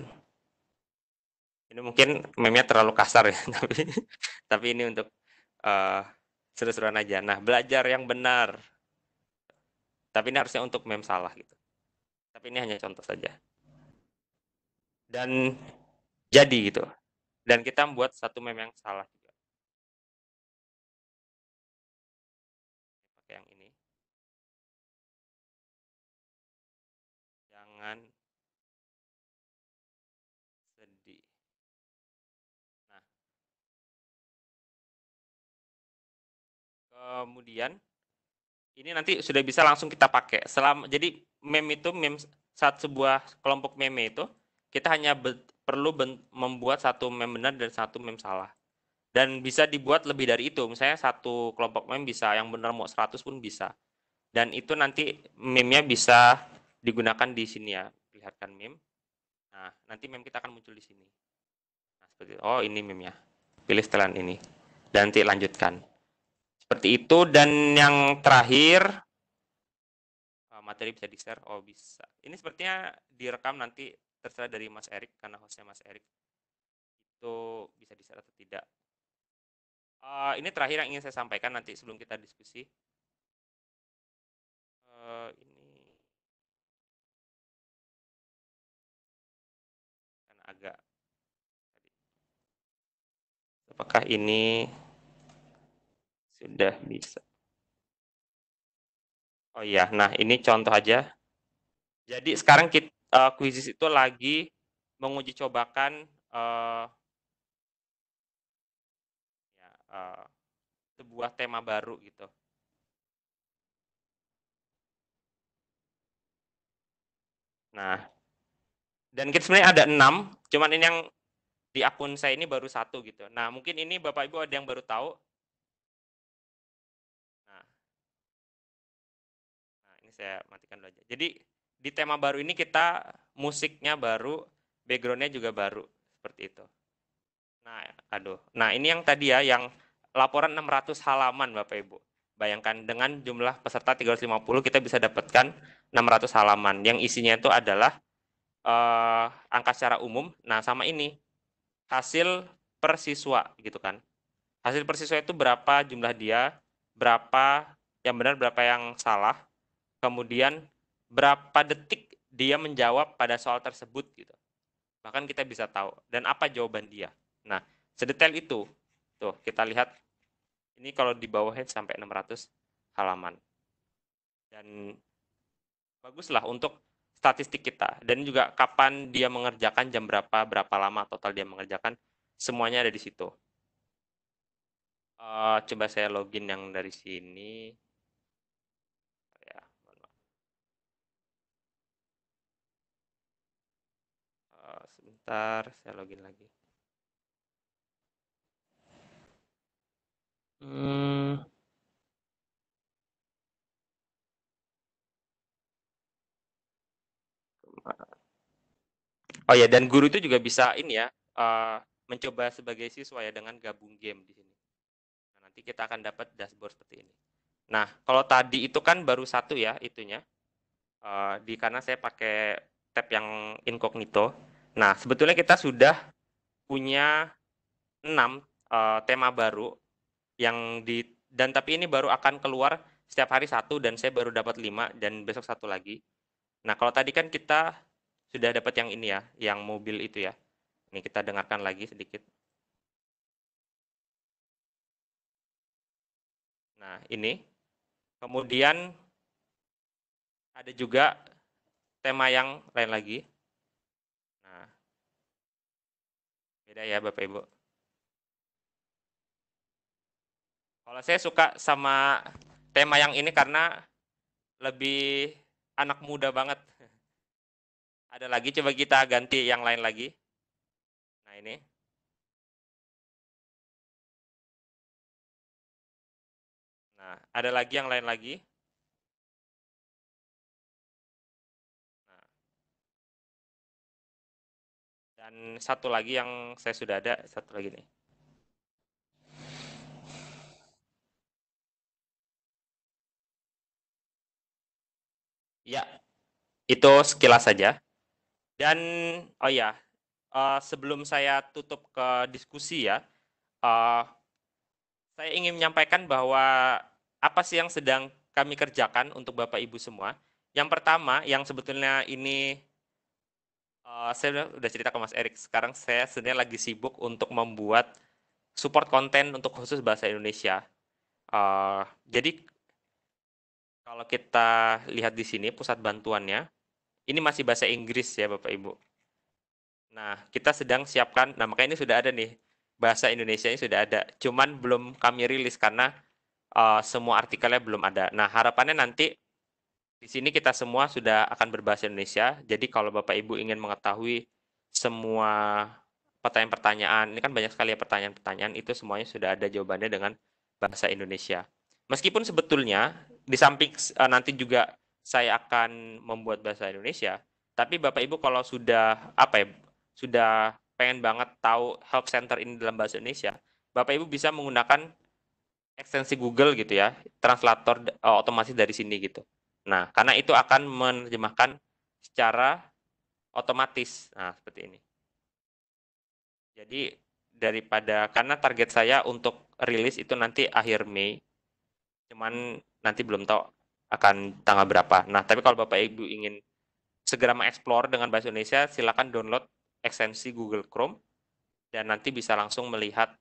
Ini mungkin meme-nya terlalu kasar ya, tapi ini untuk seru-seruan aja. Nah, belajar yang benar. Tapi ini harusnya untuk meme salah gitu. Tapi ini hanya contoh saja. Dan jadi gitu. Dan kita membuat satu meme yang salah juga. Pakai yang ini. Jangan sedih. Nah. Kemudian ini nanti sudah bisa langsung kita pakai. Jadi meme itu saat sebuah kelompok meme itu kita hanya perlu membuat satu meme benar dan satu meme salah. Dan bisa dibuat lebih dari itu. Misalnya satu kelompok meme bisa yang benar mau 100 pun bisa. Dan itu nanti meme-nya bisa digunakan di sini ya. Lihatkan meme. Nah, nanti meme kita akan muncul di sini. Nah, seperti itu. Oh, ini meme-nya. Pilih setelan ini. Dan nanti lanjutkan. Seperti itu. Dan yang terakhir, materi bisa di-share? Oh, bisa. Ini sepertinya direkam nanti terserah dari Mas Erik, karena hostnya Mas Erik. Itu bisa di-share atau tidak. Ini terakhir yang ingin saya sampaikan nanti sebelum kita diskusi. Ini kan agak... Apakah ini sudah bisa? Oh iya, nah ini contoh aja. Jadi sekarang Quizizz itu lagi menguji cobakan sebuah tema baru gitu. Nah, dan kita sebenarnya ada 6, cuman ini yang di akun saya ini baru 1 gitu. Nah, mungkin ini Bapak Ibu ada yang baru tahu. Nah, ini saya matikan dulu aja. Jadi di tema baru ini kita musiknya baru, backgroundnya juga baru, seperti itu. Nah, Nah, ini yang tadi ya, yang laporan 600 halaman Bapak Ibu. Bayangkan dengan jumlah peserta 350 kita bisa dapatkan 600 halaman. Yang isinya itu adalah angka secara umum. Nah, sama ini hasil per siswa gitu kan. Hasil per siswa itu berapa jumlah dia, berapa yang benar, berapa yang salah. Kemudian berapa detik dia menjawab pada soal tersebut gitu. Bahkan kita bisa tahu dan apa jawaban dia. Nah, sedetail itu. Tuh, kita lihat ini kalau di bawahnya sampai 600 halaman. Dan baguslah untuk statistik kita dan juga kapan dia mengerjakan, jam berapa lama total dia mengerjakan, semuanya ada di situ. Coba saya login yang dari sini. Ya, sebentar, saya login lagi. Oh ya, dan guru itu juga bisa ini ya, mencoba sebagai siswa ya dengan gabung game di sini. Nah, nanti kita akan dapat dashboard seperti ini. Nah, kalau tadi itu kan baru 1 ya itunya, karena saya pakai tab yang incognito. Nah, sebetulnya kita sudah punya 6 tema baru yang dan tapi ini baru akan keluar setiap hari 1 dan saya baru dapat 5 dan besok 1 lagi. Nah, kalau tadi kan kita sudah dapat yang ini ya, yang mobil itu ya. Ini kita dengarkan lagi sedikit. Nah, ini. Kemudian ada juga tema yang lain lagi. Nah, beda ya Bapak Ibu. Kalau saya suka sama tema yang ini karena lebih anak muda banget. Ada lagi, coba kita ganti yang lain lagi. Nah, ini. Nah, ada lagi yang lain lagi. Nah. Dan satu lagi yang saya sudah ada, satu lagi nih. Ya, itu sekilas saja. Dan, oh ya, sebelum saya tutup ke diskusi ya, saya ingin menyampaikan bahwa apa sih yang sedang kami kerjakan untuk Bapak Ibu semua. Yang pertama, yang sebetulnya ini saya udah cerita ke Mas Erik. Sekarang saya sebenarnya lagi sibuk untuk membuat support konten untuk khusus bahasa Indonesia. Jadi kalau kita lihat di sini pusat bantuannya, ini masih bahasa Inggris ya Bapak Ibu. Nah, kita sedang siapkan, nah makanya ini sudah ada nih, bahasa Indonesia ini sudah ada. Cuman belum kami rilis karena semua artikelnya belum ada. Nah, harapannya nanti di sini kita semua sudah akan berbahasa Indonesia. Jadi kalau Bapak Ibu ingin mengetahui semua pertanyaan-pertanyaan, ini kan banyak sekali ya pertanyaan-pertanyaan, itu semuanya sudah ada jawabannya dengan bahasa Indonesia. Meskipun sebetulnya di samping nanti juga saya akan membuat bahasa Indonesia, tapi Bapak Ibu kalau sudah sudah pengen banget tahu help center ini dalam bahasa Indonesia, Bapak Ibu bisa menggunakan ekstensi Google gitu ya, translator otomatis dari sini gitu. Nah, karena itu akan menerjemahkan secara otomatis. Nah, seperti ini. Jadi karena target saya untuk rilis itu nanti akhir Mei, cuman nanti belum tahu akan tanggal berapa. Nah, tapi kalau Bapak Ibu ingin segera mengeksplor dengan bahasa Indonesia, silakan download ekstensi Google Chrome dan nanti bisa langsung melihat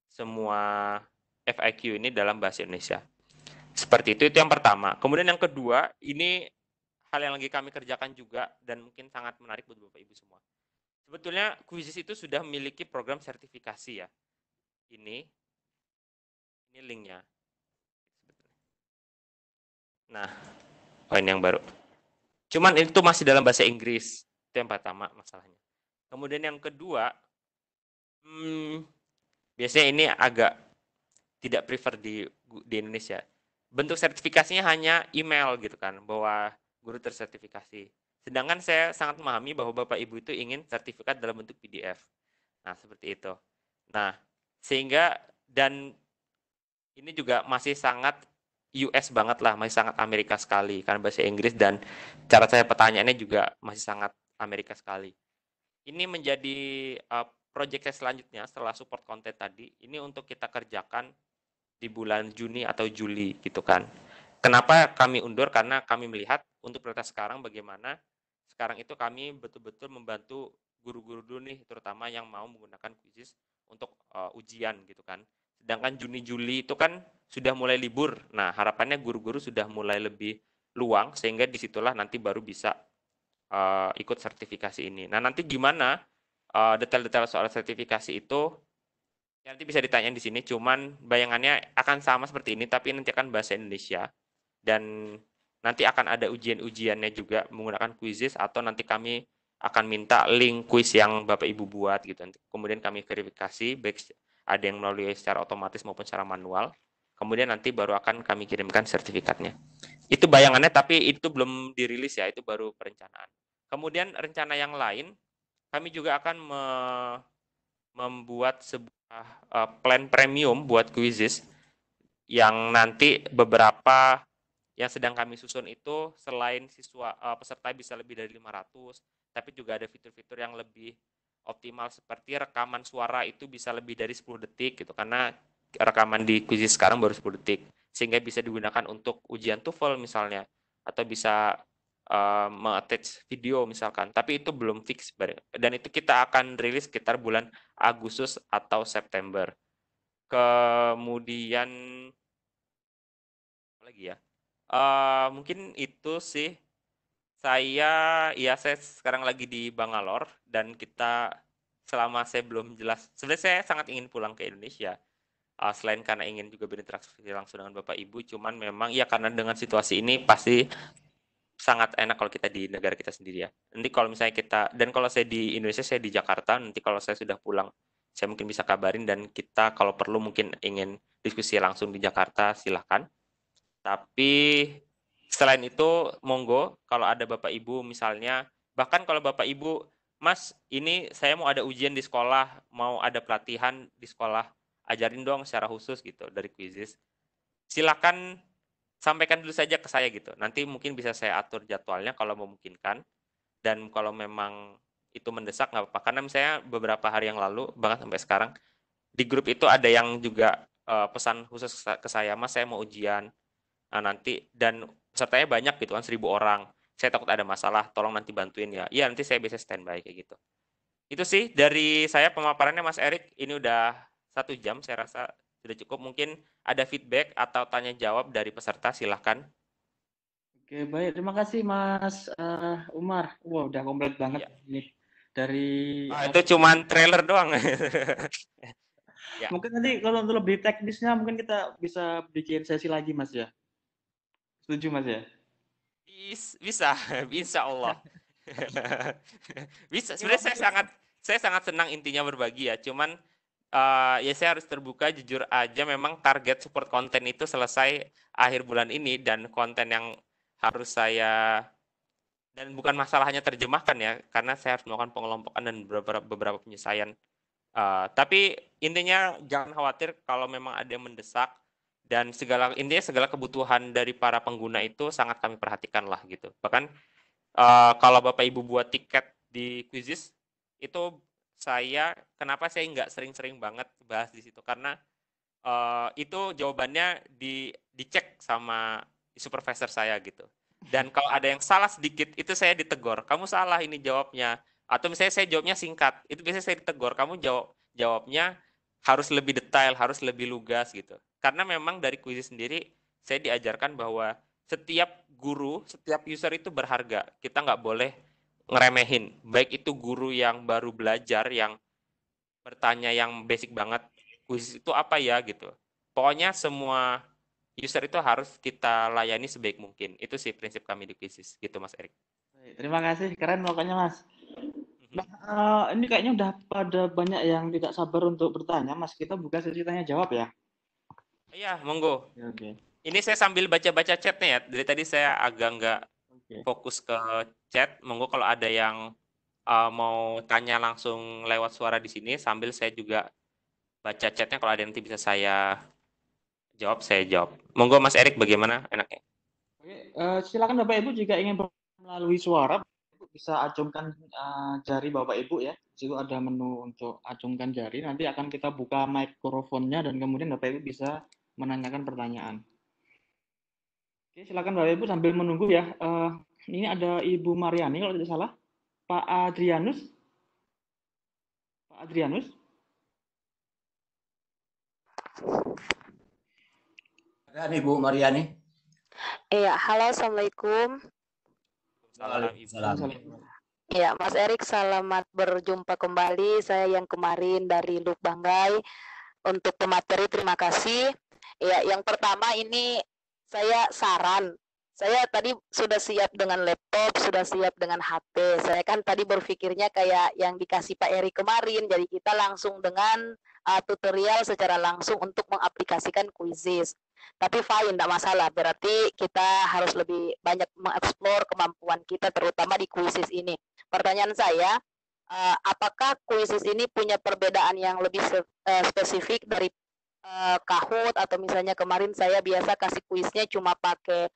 semua FAQ ini dalam bahasa Indonesia. Seperti itu yang pertama. Kemudian yang kedua, ini hal yang lagi kami kerjakan juga dan mungkin sangat menarik buat Bapak Ibu semua. Sebetulnya Quizizz itu sudah memiliki program sertifikasi ya. Ini linknya. Nah, ini yang baru. Cuman itu masih dalam bahasa Inggris. Itu yang pertama masalahnya. Kemudian yang kedua, biasanya ini agak tidak prefer di Indonesia. Bentuk sertifikasinya hanya email gitu kan, bahwa guru tersertifikasi. Sedangkan saya sangat memahami bahwa Bapak Ibu itu ingin sertifikat dalam bentuk PDF. Nah, seperti itu. Nah, sehingga dan ini juga masih sangat US banget lah, masih sangat Amerika sekali karena bahasa Inggris dan cara saya pertanyaannya juga masih sangat Amerika sekali. Ini menjadi project saya selanjutnya setelah support content tadi. Ini untuk kita kerjakan di bulan Juni atau Juli gitu kan. Kenapa kami undur? Karena kami melihat untuk prioritas sekarang bagaimana sekarang itu kami betul-betul membantu guru-guru dulu nih, terutama yang mau menggunakan Quizizz untuk ujian gitu kan. Sedangkan Juni-Juli itu kan sudah mulai libur. Nah, harapannya guru-guru sudah mulai lebih luang sehingga disitulah nanti baru bisa ikut sertifikasi ini. Nah, nanti gimana detail-detail soal sertifikasi itu ya nanti bisa ditanyain di sini, cuman bayangannya akan sama seperti ini, tapi nanti akan bahasa Indonesia. Dan nanti akan ada ujian-ujiannya juga menggunakan Quizizz, atau nanti kami akan minta link quiz yang Bapak Ibu buat gitu. Kemudian kami verifikasi, baik ada yang melalui secara otomatis maupun secara manual. Kemudian nanti baru akan kami kirimkan sertifikatnya. Itu bayangannya, tapi itu belum dirilis ya, itu baru perencanaan. Kemudian rencana yang lain, kami juga akan membuat sebuah plan premium buat Quizizz yang nanti beberapa yang sedang kami susun itu selain siswa peserta bisa lebih dari 500, tapi juga ada fitur-fitur yang lebih optimal seperti rekaman suara itu bisa lebih dari 10 detik gitu, karena rekaman di Quizizz sekarang baru 10 detik, sehingga bisa digunakan untuk ujian TOEFL misalnya, atau bisa attach video misalkan, tapi itu belum fix dan itu kita akan rilis sekitar bulan Agustus atau September. Kemudian apa lagi ya? Mungkin itu sih. Saya sekarang lagi di Bangalore dan selama saya belum jelas. Sebenarnya saya sangat ingin pulang ke Indonesia. Selain karena ingin juga berinteraksi langsung dengan Bapak Ibu, cuman memang ya karena dengan situasi ini pasti sangat enak kalau kita di negara kita sendiri ya. Nanti kalau misalnya kalau saya di Indonesia, saya di Jakarta, nanti kalau saya sudah pulang, saya mungkin bisa kabarin dan kita kalau perlu mungkin ingin diskusi langsung di Jakarta, silahkan. Tapi selain itu, monggo kalau ada Bapak Ibu misalnya, bahkan kalau Bapak Ibu, Mas, ini saya mau ada ujian di sekolah, mau ada pelatihan di sekolah, ajarin dong secara khusus gitu dari Quizizz. Silakan sampaikan dulu saja ke saya gitu. Nanti mungkin bisa saya atur jadwalnya kalau memungkinkan. Dan kalau memang itu mendesak nggak apa-apa. Karena misalnya beberapa hari yang lalu, bahkan sampai sekarang, di grup itu ada yang juga pesan khusus ke saya, Mas saya mau ujian. Nah, nanti, dan pesertanya banyak gitu kan, 1.000 orang. Saya takut ada masalah, tolong nanti bantuin ya. Iya, nanti saya bisa standby kayak gitu. Itu sih dari saya pemaparannya Mas Erik. Ini udah 1 jam, saya rasa sudah cukup. Mungkin ada feedback atau tanya jawab dari peserta, silahkan. Oke, baik. Terima kasih Mas Umar. Wah, udah komplit banget nih. Dari itu cuman trailer doang. Ya. Mungkin nanti kalau untuk lebih teknisnya mungkin kita bisa bikin sesi lagi Mas ya. Setuju Mas ya? Bisa, insya Allah. Bisa. Sebenarnya saya sangat senang intinya berbagi ya. Cuman ya saya harus terbuka, jujur aja memang target support konten itu selesai akhir bulan ini, dan konten yang harus dan bukan masalah hanya terjemahkan ya, karena saya harus melakukan pengelompokan dan beberapa penyesuaian. Tapi intinya jangan khawatir kalau memang ada yang mendesak dan intinya segala kebutuhan dari para pengguna itu sangat kami perhatikan lah gitu. Bahkan kalau Bapak Ibu buat tiket di Quizizz itu kenapa saya nggak sering-sering banget bahas di situ, karena itu jawabannya dicek sama supervisor saya gitu. Dan kalau ada yang salah sedikit itu saya ditegur, kamu salah ini jawabnya. Atau misalnya saya jawabnya singkat, itu biasanya saya ditegur, kamu jawabnya harus lebih detail, harus lebih lugas gitu. Karena memang dari Quizizz sendiri saya diajarkan bahwa setiap guru, setiap user itu berharga. Kita nggak boleh ngeremehin. Baik itu guru yang baru belajar, yang bertanya yang basic banget, Quizizz itu apa ya gitu. Pokoknya semua user itu harus kita layani sebaik mungkin. Itu sih prinsip kami di Quizizz gitu, Mas Erik. Terima kasih, keren pokoknya Mas. Nah, ini kayaknya udah pada banyak yang tidak sabar untuk bertanya, Mas. Kita buka sesi tanya jawab ya. Iya, monggo. Oke. Ini saya sambil baca-baca chatnya ya. Dari tadi saya agak nggak Oke. fokus ke chat. Monggo kalau ada yang mau tanya langsung lewat suara di sini, sambil saya juga baca chatnya. Kalau ada yang nanti bisa saya jawab, saya jawab. Monggo Mas Erik, bagaimana enaknya? Oke, silakan Bapak Ibu jika ingin melalui suara, bisa acungkan jari Bapak Ibu ya. Di situ ada menu untuk acungkan jari. Nanti akan kita buka mikrofonnya dan kemudian Bapak Ibu bisa menanyakan pertanyaan. Oke, silakan Bapak Ibu sambil menunggu ya. Ini ada Ibu Mariani kalau tidak salah. Pak Adrianus. Pak Adrianus. Ada Ibu Mariani. Iya, halo, assalamualaikum. Salam Ibu. Ya, Mas Erik, selamat berjumpa kembali. Saya yang kemarin dari Luk Banggai. Untuk pemateri, terima kasih. Ya, yang pertama ini saya saran. Saya tadi sudah siap dengan laptop, sudah siap dengan HP. Saya kan tadi berpikirnya kayak yang dikasih Pak Erik kemarin. Jadi kita langsung dengan tutorial secara langsung untuk mengaplikasikan Quizizz. Tapi fine, tidak masalah. Berarti kita harus lebih banyak mengeksplor kemampuan kita, terutama di Quizizz ini. Pertanyaan saya, apakah Quizizz ini punya perbedaan yang lebih spesifik dari Kahoot, atau misalnya kemarin saya biasa kasih kuisnya cuma pakai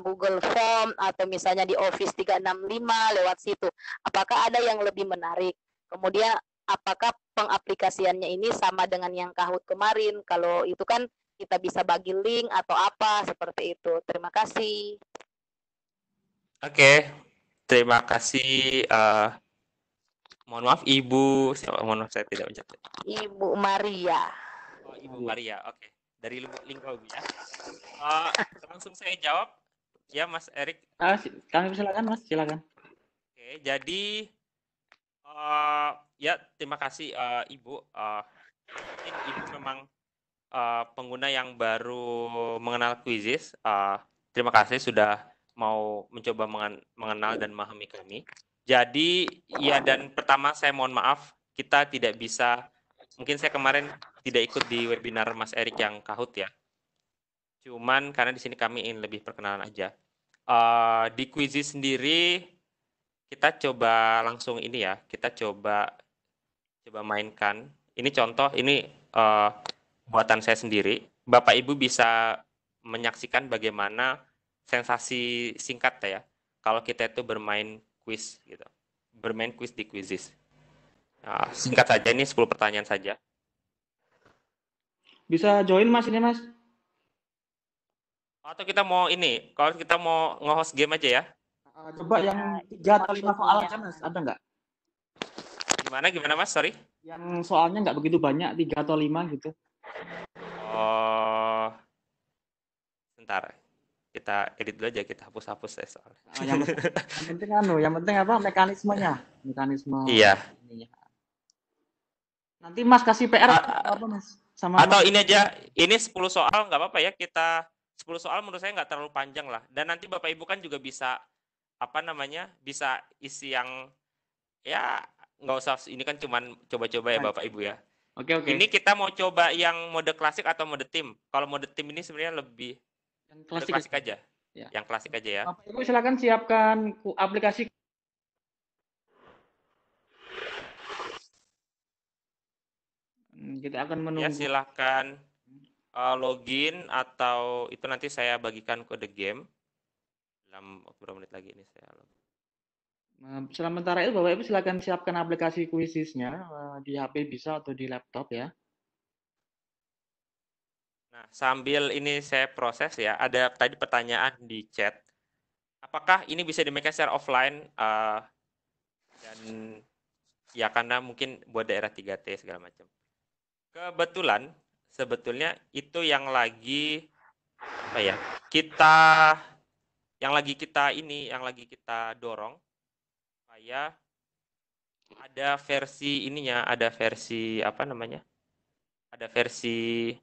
Google Form atau misalnya di Office 365 lewat situ. Apakah ada yang lebih menarik? Kemudian apakah pengaplikasiannya ini sama dengan yang Kahoot kemarin? Kalau itu kan kita bisa bagi link atau apa seperti itu. Terima kasih. Oke, terima kasih. Mohon maaf Ibu, mohon maaf saya tidak mencatat. Ibu Maria. Oh, Ibu Maria, oke. Dari Lingko ya. Langsung saya jawab ya, Mas Erik. Kami silakan Mas, silakan. Oke, jadi ya terima kasih Ibu. Mungkin Ibu memang pengguna yang baru mengenal Quizizz. Terima kasih sudah mau mencoba mengenal dan memahami kami. Jadi ya, dan pertama saya mohon maaf kita tidak bisa, mungkin saya kemarin tidak ikut di webinar Mas Erik yang Kahoot ya. Cuman karena di sini kami ingin lebih perkenalan aja. Di Quizizz sendiri kita coba langsung ini ya, kita coba mainkan. Ini contoh, ini buatan saya sendiri. Bapak Ibu bisa menyaksikan bagaimana sensasi singkat ya, kalau kita itu bermain quiz gitu. Bermain quiz di Quizizz. Nah, singkat saja, ini 10 pertanyaan saja. Bisa join Mas ini Mas? Atau kita mau ini, kalau kita mau nge-host game aja ya. Coba yang 3 atau 5 soal aja Mas, ada nggak? Gimana Mas, sorry? Yang soalnya nggak begitu banyak, 3 atau 5 gitu. Oh, sebentar. Kita edit dulu aja, kita hapus-hapus ya soalnya. Yang penting apa? Mekanismenya. Iya. Nanti Mas kasih PR apa Mas? Atau ini aja, ini 10 soal nggak apa-apa ya, kita 10 soal menurut saya nggak terlalu panjang lah. Dan nanti Bapak Ibu kan juga bisa bisa isi yang ya nggak usah, ini kan cuman coba-coba ya Bapak Ibu ya. Oke. Ini kita mau coba yang mode klasik atau mode tim. Kalau mode tim ini sebenarnya lebih yang klasik aja. Ya. Yang klasik aja ya. Bapak Ibu silakan siapkan aplikasi. Kita akan menunggu. Ya silakan login atau itu nanti saya bagikan kode game dalam beberapa menit lagi ini saya login. Sementara itu Bapak Ibu silakan siapkan aplikasi Quizizz-nya di HP bisa atau di laptop ya. Nah, sambil ini saya proses ya, ada tadi pertanyaan di chat. Apakah ini bisa dimainkan secara offline? Dan ya karena mungkin buat daerah 3T segala macam. Kebetulan sebetulnya itu yang lagi apa ya? Yang lagi kita dorong supaya ada versi ininya, ada versi apa namanya? Ada versi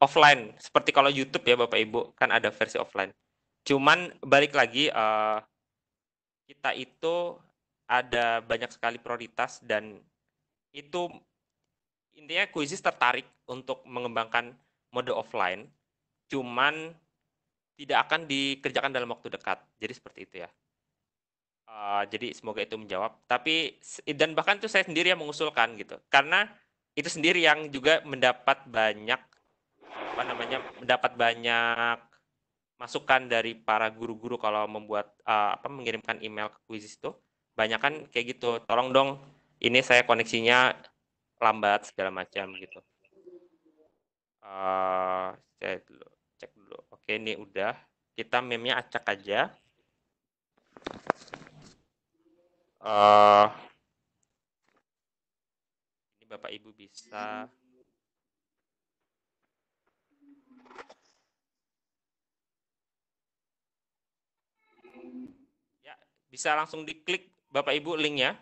offline. Seperti kalau YouTube ya Bapak Ibu, kan ada versi offline. Cuman balik lagi kita itu ada banyak sekali prioritas dan itu intinya Quizizz tertarik untuk mengembangkan mode offline, cuman tidak akan dikerjakan dalam waktu dekat. Jadi seperti itu ya. Jadi semoga itu menjawab. Tapi dan bahkan itu saya sendiri yang mengusulkan gitu, karena itu sendiri yang juga mendapat banyak masukan dari para guru-guru kalau membuat mengirimkan email ke Quizizz itu. Banyak kan kayak gitu, tolong dong ini saya koneksinya lambat segala macam gitu. Saya cek dulu. Oke, ini udah. Kita meme-nya acak aja. Ini Bapak Ibu bisa ya, bisa langsung diklik Bapak Ibu linknya.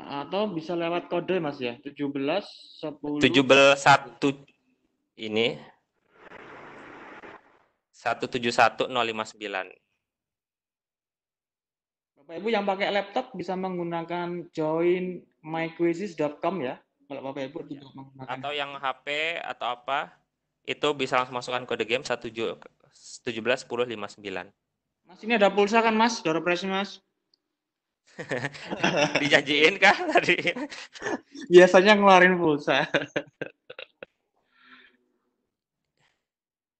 Atau bisa lewat kode Mas ya, 17 10 171 ini 171059. Bapak Ibu yang pakai laptop bisa menggunakan join myquizizz.com ya. Kalau Bapak Ibu tidak menggunakan Atau yang HP atau apa, itu bisa langsung masukkan kode game 171059. Mas, ini ada pulsa kan Mas? Door prize Mas. Dijanjiin kah tadi? Biasanya ngeluarin pulsa.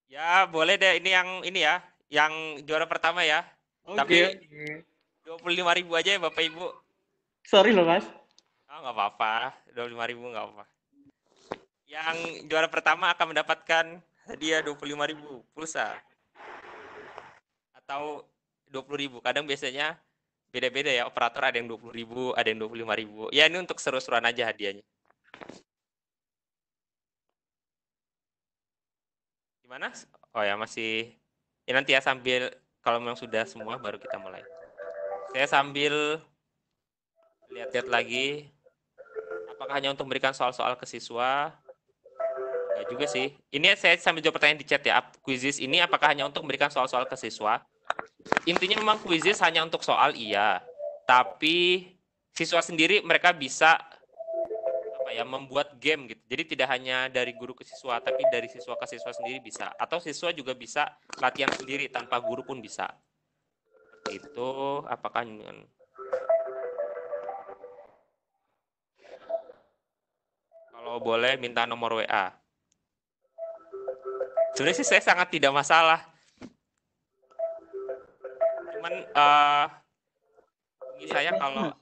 Ya, boleh deh ini ya, yang juara pertama ya. Tapi 25.000 aja ya Bapak Ibu. Sorry loh Mas. Nggak apa-apa, 25.000 nggak apa. Yang juara pertama akan mendapatkan hadiah 25.000 pulsa. Atau 20.000. Kadang biasanya beda-beda ya, operator ada yang 20.000, ada yang 25.000. Ya ini untuk seru-seruan aja hadiahnya. Gimana? Oh ya masih, ya nanti ya sambil, kalau memang sudah semua baru kita mulai. Saya sambil lihat-lihat lagi, apakah hanya untuk memberikan soal-soal ke siswa? Enggak juga sih. Ini saya sambil jawab pertanyaan di chat ya. Quizizz ini apakah hanya untuk memberikan soal-soal ke siswa? Intinya memang Quizizz hanya untuk soal, iya. Tapi siswa sendiri mereka bisa membuat game gitu. Jadi tidak hanya dari guru ke siswa, tapi dari siswa ke siswa sendiri bisa. Atau siswa juga bisa latihan sendiri tanpa guru pun bisa. Seperti itu. Apakah kalau boleh minta nomor WA? Sebenarnya sih saya sangat tidak masalah. Cuman saya kalau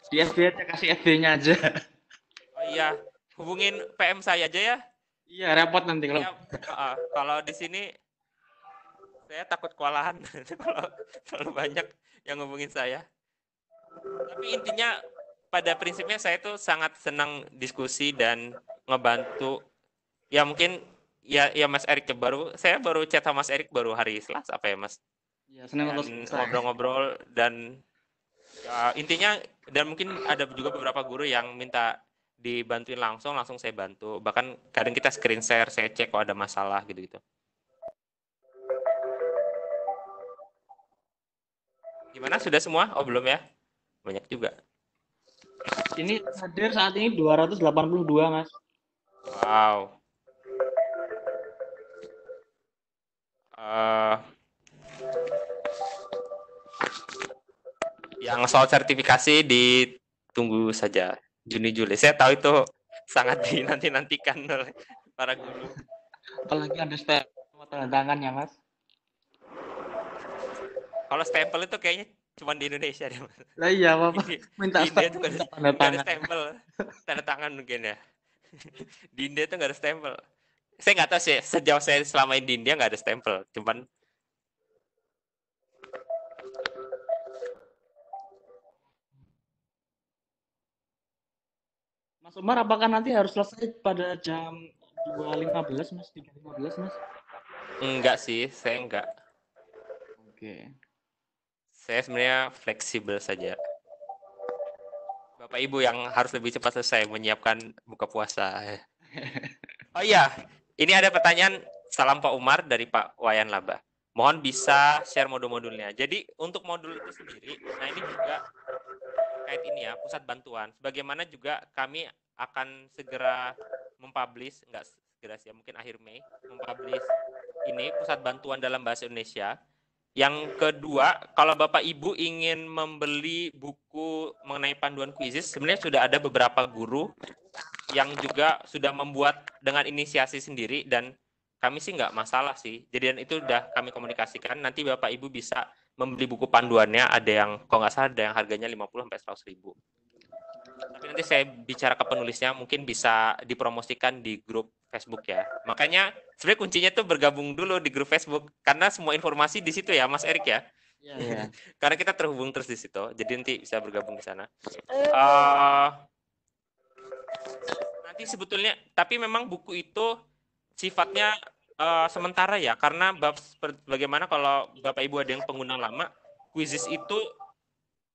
di FB aja, kasih FB-nya aja. Oh iya, hubungin PM saya aja ya. Iya, repot nanti kalau kalau di sini saya takut kewalahan kalau terlalu banyak yang hubungin saya. Tapi intinya pada prinsipnya saya tuh sangat senang diskusi dan ngebantu. Ya mungkin ya Mas Erik saya baru chat sama Mas Erik baru hari Selasa apa ya Mas? Iya, senang ngobrol-ngobrol dan ya, intinya dan mungkin ada juga beberapa guru yang minta dibantuin langsung saya bantu. Bahkan kadang kita screen share, saya cek kalau ada masalah gitu-gitu. Gimana, sudah semua? Oh belum ya? Banyak juga. Ini hadir saat ini 282 Mas. Wow. Yang soal sertifikasi ditunggu saja. Juni Juli. Saya tahu itu sangat dinanti-nantikan oleh para guru. Apalagi ada stempel tanda tangan ya Mas. Kalau stempel itu kayaknya cuma di Indonesia deh, Mas. Lah iya Bapak Di minta India tuh stempel, nggak tanda ada tangan. stempel, tanda tangan mungkin ya. Di India tuh nggak ada stempel. Saya nggak tahu sih, sejauh saya selama ini di India nggak ada stempel. Cuman Mas Umar, apakah nanti harus selesai pada jam 2.15 Mas, 3.15 Mas? enggak sih, saya enggak. Oke. Saya sebenarnya fleksibel saja. Bapak Ibu yang harus lebih cepat selesai menyiapkan buka puasa. Oh iya, ini ada pertanyaan salam Pak Umar dari Pak Wayan Laba. Mohon bisa share modul-modulnya. Jadi untuk modul itu sendiri, nah ini juga terkait ini ya, pusat bantuan. Sebagaimana juga kami akan segera mempublish, enggak segera sih, mungkin akhir Mei, mempublish ini pusat bantuan dalam bahasa Indonesia. Yang kedua, kalau Bapak Ibu ingin membeli buku mengenai panduan kuisis, sebenarnya sudah ada beberapa guru yang juga sudah membuat dengan inisiasi sendiri dan kami sih nggak masalah sih. Jadi dan itu udah kami komunikasikan. Nanti Bapak Ibu bisa membeli buku panduannya, ada yang kalau nggak salah ada yang harganya 50 sampai 100 ribu. Tapi nanti saya bicara ke penulisnya, mungkin bisa dipromosikan di grup Facebook ya. Makanya sebenarnya kuncinya tuh bergabung dulu di grup Facebook karena semua informasi di situ ya, Mas Erik ya. Iya, iya. Karena kita terhubung terus di situ, jadi nanti bisa bergabung di sana. Nanti sebetulnya, tapi memang buku itu sifatnya sementara ya, karena bagaimana kalau Bapak Ibu ada yang pengguna lama, Quizizz itu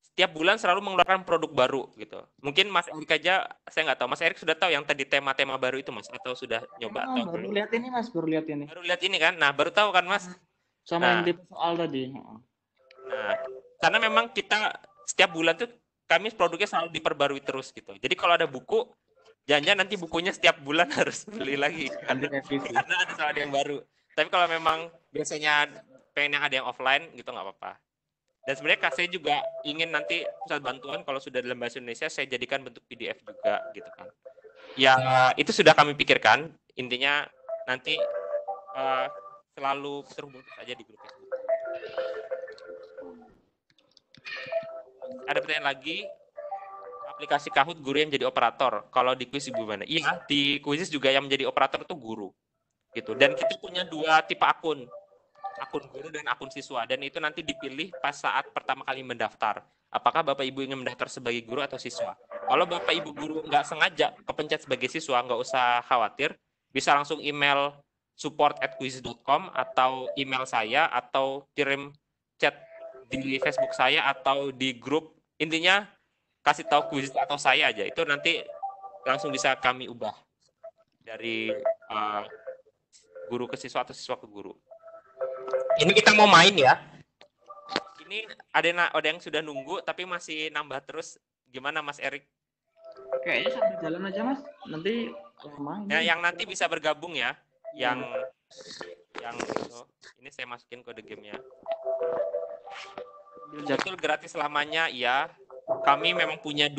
setiap bulan selalu mengeluarkan produk baru gitu. Mungkin Mas Erik aja, saya nggak tahu. Mas Erik sudah tahu yang tadi tema-tema baru itu Mas, atau sudah nyoba atau Baru belum? lihat ini Mas, baru lihat ini. Baru lihat ini kan, nah baru tahu kan Mas. Sama yang Nah, tipe soal tadi. nah, karena memang kita setiap bulan tuh kami produknya selalu diperbarui terus gitu. Jadi kalau ada buku, jangan nanti bukunya setiap bulan harus beli lagi Ada revisi. karena ada selalu ada yang baru. Tapi kalau memang biasanya pengen yang ada yang offline gitu nggak apa-apa. Dan sebenarnya saya juga ingin nanti pusat bantuan kalau sudah dalam bahasa Indonesia saya jadikan bentuk PDF juga gitu kan. Ya itu sudah kami pikirkan. Intinya nanti selalu terhubung saja di grup Facebook. Ada pertanyaan lagi, aplikasi Kahoot guru yang menjadi operator. Kalau di Quiz gimana? Iya, di Quiz juga yang menjadi operator itu guru. Gitu. Dan kita punya dua tipe akun guru dan akun siswa. Dan itu nanti dipilih pas saat pertama kali mendaftar. Apakah Bapak Ibu ingin mendaftar sebagai guru atau siswa? Kalau Bapak Ibu guru nggak sengaja kepencet sebagai siswa, nggak usah khawatir. Bisa langsung email support@quiz.com atau email saya atau kirim chat di Facebook saya atau di grup. Intinya kasih tahu quiz atau saya aja. Itu nanti langsung bisa kami ubah dari guru ke siswa atau siswa ke guru. Ini kita mau main ya. Ini ada yang sudah nunggu tapi masih nambah terus. Gimana Mas Erik? Kayaknya sambil jalan aja Mas. Nanti lama ini. Ya, yang nanti bisa bergabung ya. Yang itu. Ini saya masukin kode gamenya. Betul gratis selamanya ya. Kami memang punya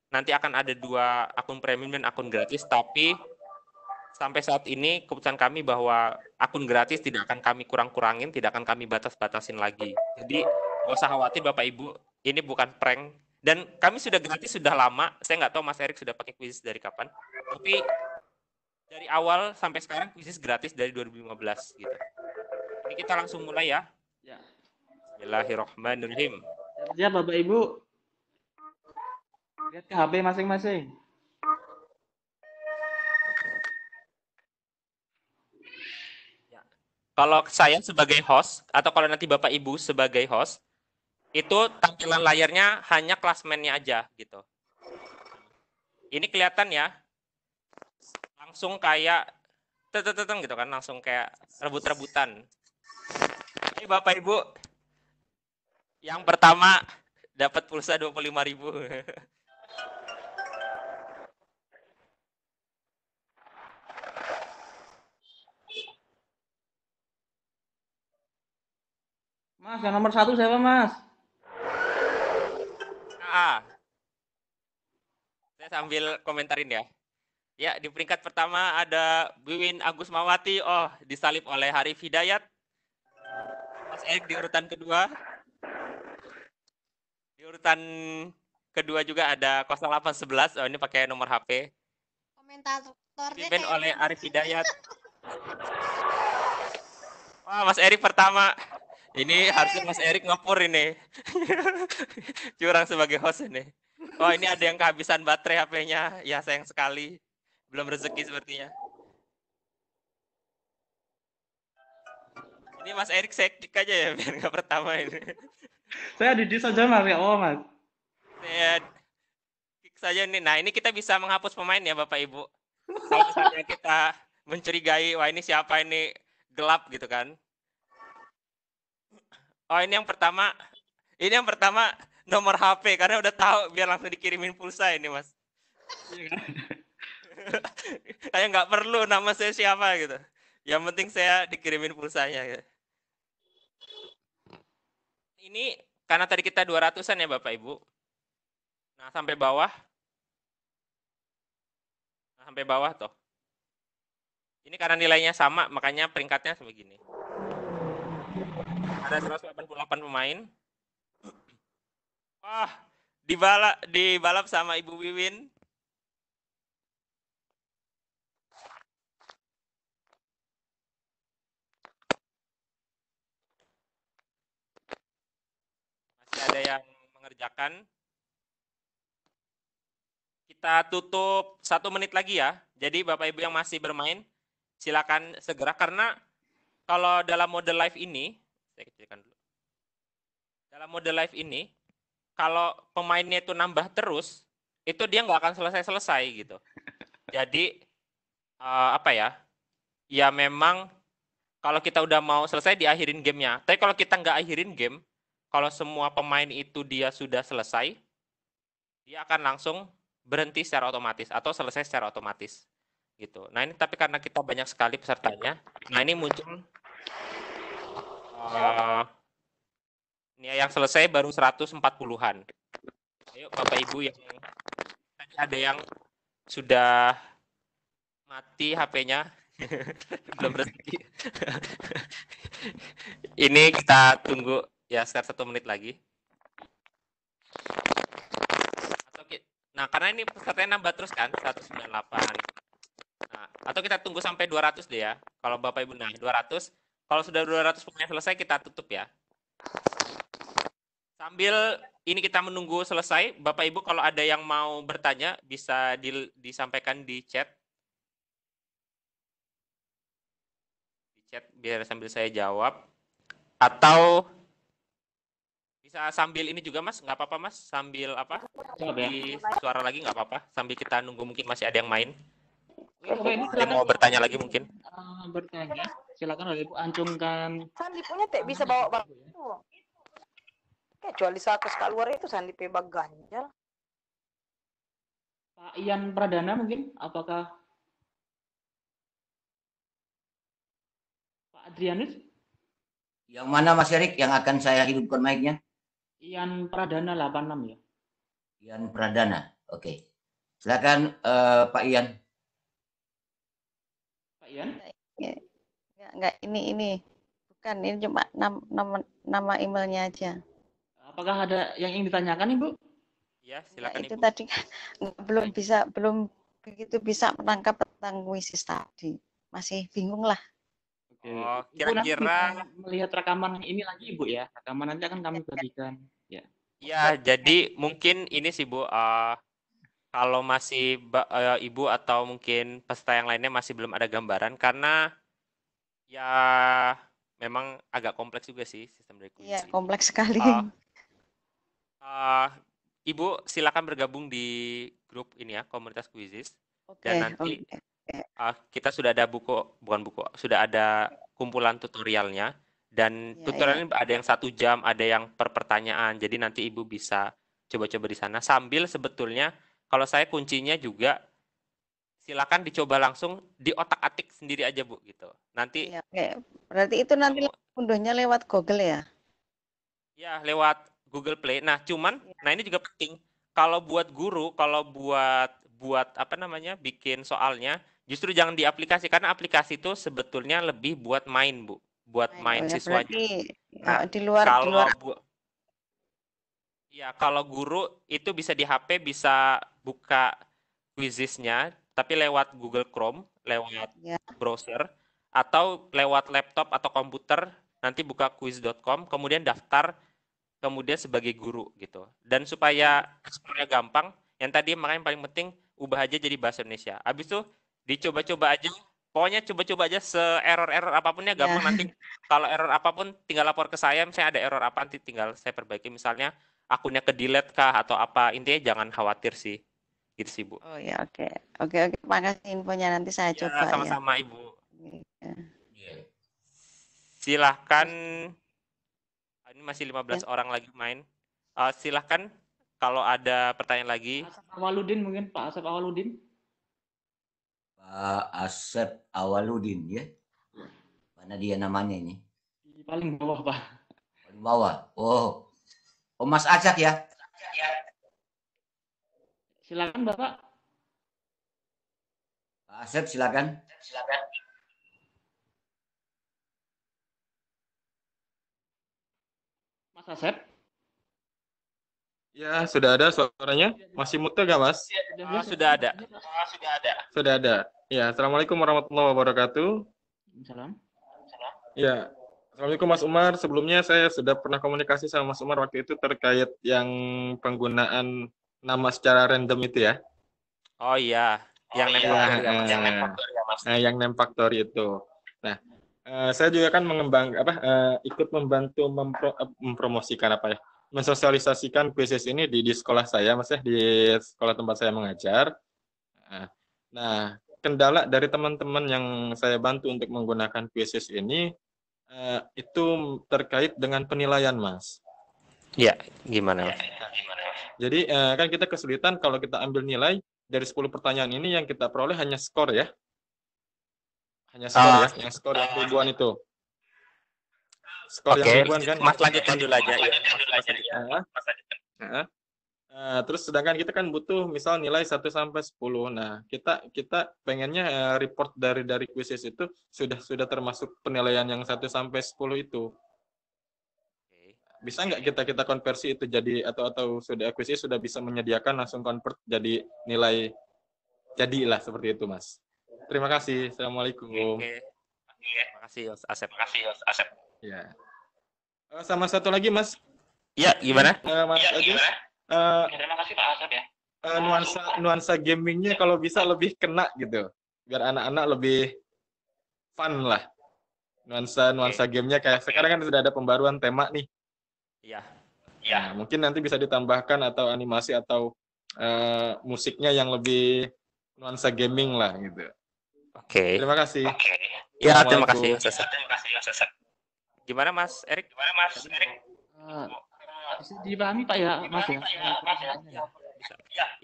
nanti akan ada 2 akun premium dan akun gratis, tapi sampai saat ini keputusan kami bahwa akun gratis tidak akan kami kurang-kurangin, tidak akan kami batas-batasin lagi. Jadi nggak usah khawatir Bapak Ibu, ini bukan prank. Dan kami sudah gratis sudah lama, saya nggak tahu Mas Erik sudah pakai Quizzes dari kapan, tapi dari awal sampai sekarang Quizzes gratis dari 2015 gitu. Ini kita langsung mulai ya. Ya. Bismillahirrahmanirrahim. Ya Bapak Ibu, lihat ke HP masing-masing. Kalau saya sebagai host, atau kalau nanti Bapak Ibu sebagai host, itu tampilan layarnya hanya klasmennya aja gitu. Ini kelihatan ya, langsung kayak teteng gitu kan, langsung kayak rebut-rebutan. Ini Bapak Ibu, yang pertama dapat pulsa 25.000. Mas, yang nomor 1 siapa Mas? Nah, Saya sambil komentarin ya. Ya, di peringkat pertama ada Wiwin Agus Mawati. Oh, disalib oleh Harif Hidayat. Mas Erik di urutan kedua. Di urutan kedua juga ada 0811. Oh, ini pakai nomor HP. Komentatornya Dipimpin kayak oleh Arif Hidayat. Wah, Mas Erik pertama. Ini harusnya Mas Erik ngepur ini. Curang sebagai host ini. Oh, ini ada yang kehabisan baterai HP-nya. Ya, sayang sekali. Belum rezeki sepertinya. Ini Mas Erik saya kick aja ya, biar nggak pertama ini. Saya di saja Mas. Ya, oh Mas. Saya kick saja nih. Nah, ini kita bisa menghapus pemain ya, Bapak Ibu. Kalau misalnya kita mencurigai, wah ini siapa ini gelap gitu kan. Oh, ini yang pertama. Ini yang pertama nomor HP karena udah tahu biar langsung dikirimin pulsa ini, Mas. Kayak nggak perlu nama saya siapa gitu. Yang penting saya dikirimin pulsanya gitu. Ini karena tadi kita 200-an ya Bapak Ibu. Nah, sampai bawah. Nah, sampai bawah toh. Ini karena nilainya sama, makanya peringkatnya sebegini. Ada 188 pemain. Wah, dibalap sama Ibu Wiwin. Masih ada yang mengerjakan. Kita tutup 1 menit lagi ya. Jadi Bapak Ibu yang masih bermain, silakan segera karena kalau dalam mode live ini, saya kecilkan dulu. Dalam mode live ini, kalau pemainnya itu nambah terus, itu dia nggak akan selesai-selesai gitu. Jadi apa ya? Ya memang kalau kita udah mau selesai diakhirin gamenya. Tapi kalau kita nggak akhirin game, kalau semua pemain itu dia sudah selesai, dia akan langsung berhenti secara otomatis atau selesai secara otomatis gitu. Nah ini tapi karena kita banyak sekali pesertanya, nah ini muncul ini yang selesai baru 140-an. Ayo Bapak Ibu yang tadi ada yang sudah mati HP-nya belum rezeki. Ini kita tunggu ya sekitar 1 menit lagi. Nah, karena ini pesertanya nambah terus kan, 198. Nah, atau kita tunggu sampai 200 deh ya. Kalau Bapak Ibu, nah 200. Kalau sudah 200 pemain selesai, kita tutup ya. Sambil ini kita menunggu selesai, Bapak Ibu kalau ada yang mau bertanya, bisa disampaikan di chat. Di chat, biar sambil saya jawab. Atau bisa sambil ini juga Mas, nggak apa-apa Mas, sambil apa? Di suara lagi nggak apa-apa, sambil kita nunggu mungkin masih ada yang main. Ada mau bertanya lagi mungkin? Bertanya, silakan oleh Ibu ancungkan. Sandi punya tak bisa bawa bang. Kecuali satu keluar itu Sandi pebak ganjal. Pak Ian Pradana mungkin, apakah Pak Adrianus? Yang mana Mas Erik yang akan saya hidupkan mic-nya? Ian Pradana 86 ya. Ian Pradana. Oke. Silakan Pak Ian. Pak Ian? Enggak, ini bukan, ini cuma nama emailnya aja. Apakah ada yang ingin ditanyakan Ibu? Ya, silakan Itu Ibu. tadi belum begitu bisa menangkap tentang wisis tadi. Masih bingung lah. Oke. Oh, Ibu nanti kira-kira bisa melihat rekaman ini lagi Ibu ya. Rekaman nanti akan kami bagikan. Ya. ya, jadi mungkin ini sih Bu, kalau masih Ibu atau mungkin peserta yang lainnya masih belum ada gambaran karena ya memang agak kompleks juga sih sistem dari kuis Iya, ini. kompleks sekali. Ibu silakan bergabung di grup ini ya, komunitas Quizizz. Dan nanti kita sudah ada sudah ada kumpulan tutorialnya. Dan tutorialnya ada yang 1 jam, ada yang per pertanyaan. Jadi nanti Ibu bisa coba-coba di sana. Sambil sebetulnya kalau saya kuncinya juga silakan dicoba langsung di otak-atik sendiri aja Bu gitu. Nanti berarti itu nanti unduhnya lewat Google ya? Ya, lewat Google Play. Nah, cuman nah ini juga penting. kalau buat guru, kalau buat apa namanya, bikin soalnya, justru jangan di aplikasi karena aplikasi itu sebetulnya lebih buat main, Bu, buat Oh main ya siswanya. berarti Nah, di luar kalau kalau guru itu bisa di HP bisa buka Quizizz-nya, tapi lewat Google Chrome, lewat ya. browser, atau lewat laptop atau komputer, nanti buka quiz.com, kemudian daftar, kemudian sebagai guru gitu. Dan supaya gampang, yang tadi makanya yang paling penting ubah aja jadi bahasa Indonesia. Habis itu dicoba-coba aja. Pokoknya coba-coba aja se-error-error apapun ya gampang Ya. nanti. Kalau error apapun tinggal lapor ke saya, misalnya ada error apa nanti tinggal saya perbaiki. Misalnya akunnya ke-delete kah atau apa. Intinya jangan khawatir sih. Gitu sih, Bu. Oh ya oke. Oke, makasih infonya nanti saya Ya, coba ya. sama-sama Ibu. Ya. Silahkan, ini masih 15 orang lagi main. Silahkan kalau ada pertanyaan lagi. Asep Awaludin mungkin, Pak Asep Awaludin. Pak Asep Awaludin ya. Mana dia namanya ini? Di paling bawah, Pak. Paling bawah. Oh, Mas Acak ya. Silakan, Bapak. Pak Asep silakan. Mas Asep. Ya, sudah ada suaranya. Masih mute nggak, Mas? Sudah ada. Sudah ada. Ya, Assalamualaikum warahmatullahi wabarakatuh. Salam. Ya, Assalamualaikum Mas Umar. Sebelumnya saya sudah pernah komunikasi sama Mas Umar waktu itu terkait yang penggunaan nama secara random itu ya. Oh iya, yang name factory ya, Mas. Yang name factory itu. Nah, saya juga kan ikut membantu mempromosikan mensosialisasikan Quizizz ini di sekolah saya, Mas ya, di sekolah tempat saya mengajar. Nah, kendala dari teman-teman yang saya bantu untuk menggunakan Quizizz ini itu terkait dengan penilaian, Mas. Iya, gimana, Mas? Jadi kan kita kesulitan kalau kita ambil nilai dari 10 pertanyaan ini yang kita peroleh hanya skor ya. Hanya skor ya, yang skor yang ribuan itu. Skor yang ribuan kan. Mas lanjutkan dulu aja ya. Terus sedangkan kita kan butuh misal nilai 1 sampai 10. Nah, kita pengennya report dari Quizizz itu sudah termasuk penilaian yang 1 sampai 10 itu. Bisa nggak kita konversi itu jadi atau sudah Quizizz sudah bisa menyediakan langsung convert jadi nilai jadilah seperti itu, Mas. Terima kasih. Assalamualaikum. Terima kasih, Asep. Ya. Sama satu lagi, Mas. Iya, gimana? Mas Agus. Terima kasih Pak Asep ya. Nuansa gamingnya kalau bisa lebih kena gitu, biar anak-anak lebih fun lah. Nuansa gamenya kayak sekarang kan sudah ada pembaruan tema nih. Iya. Nah, mungkin nanti bisa ditambahkan atau animasi atau musiknya yang lebih nuansa gaming lah gitu. Oke. Terima kasih. Ya, terima kasih, Mas Asep. Gimana, Mas Erik? Bisa dipahami Pak ya, Mas ya?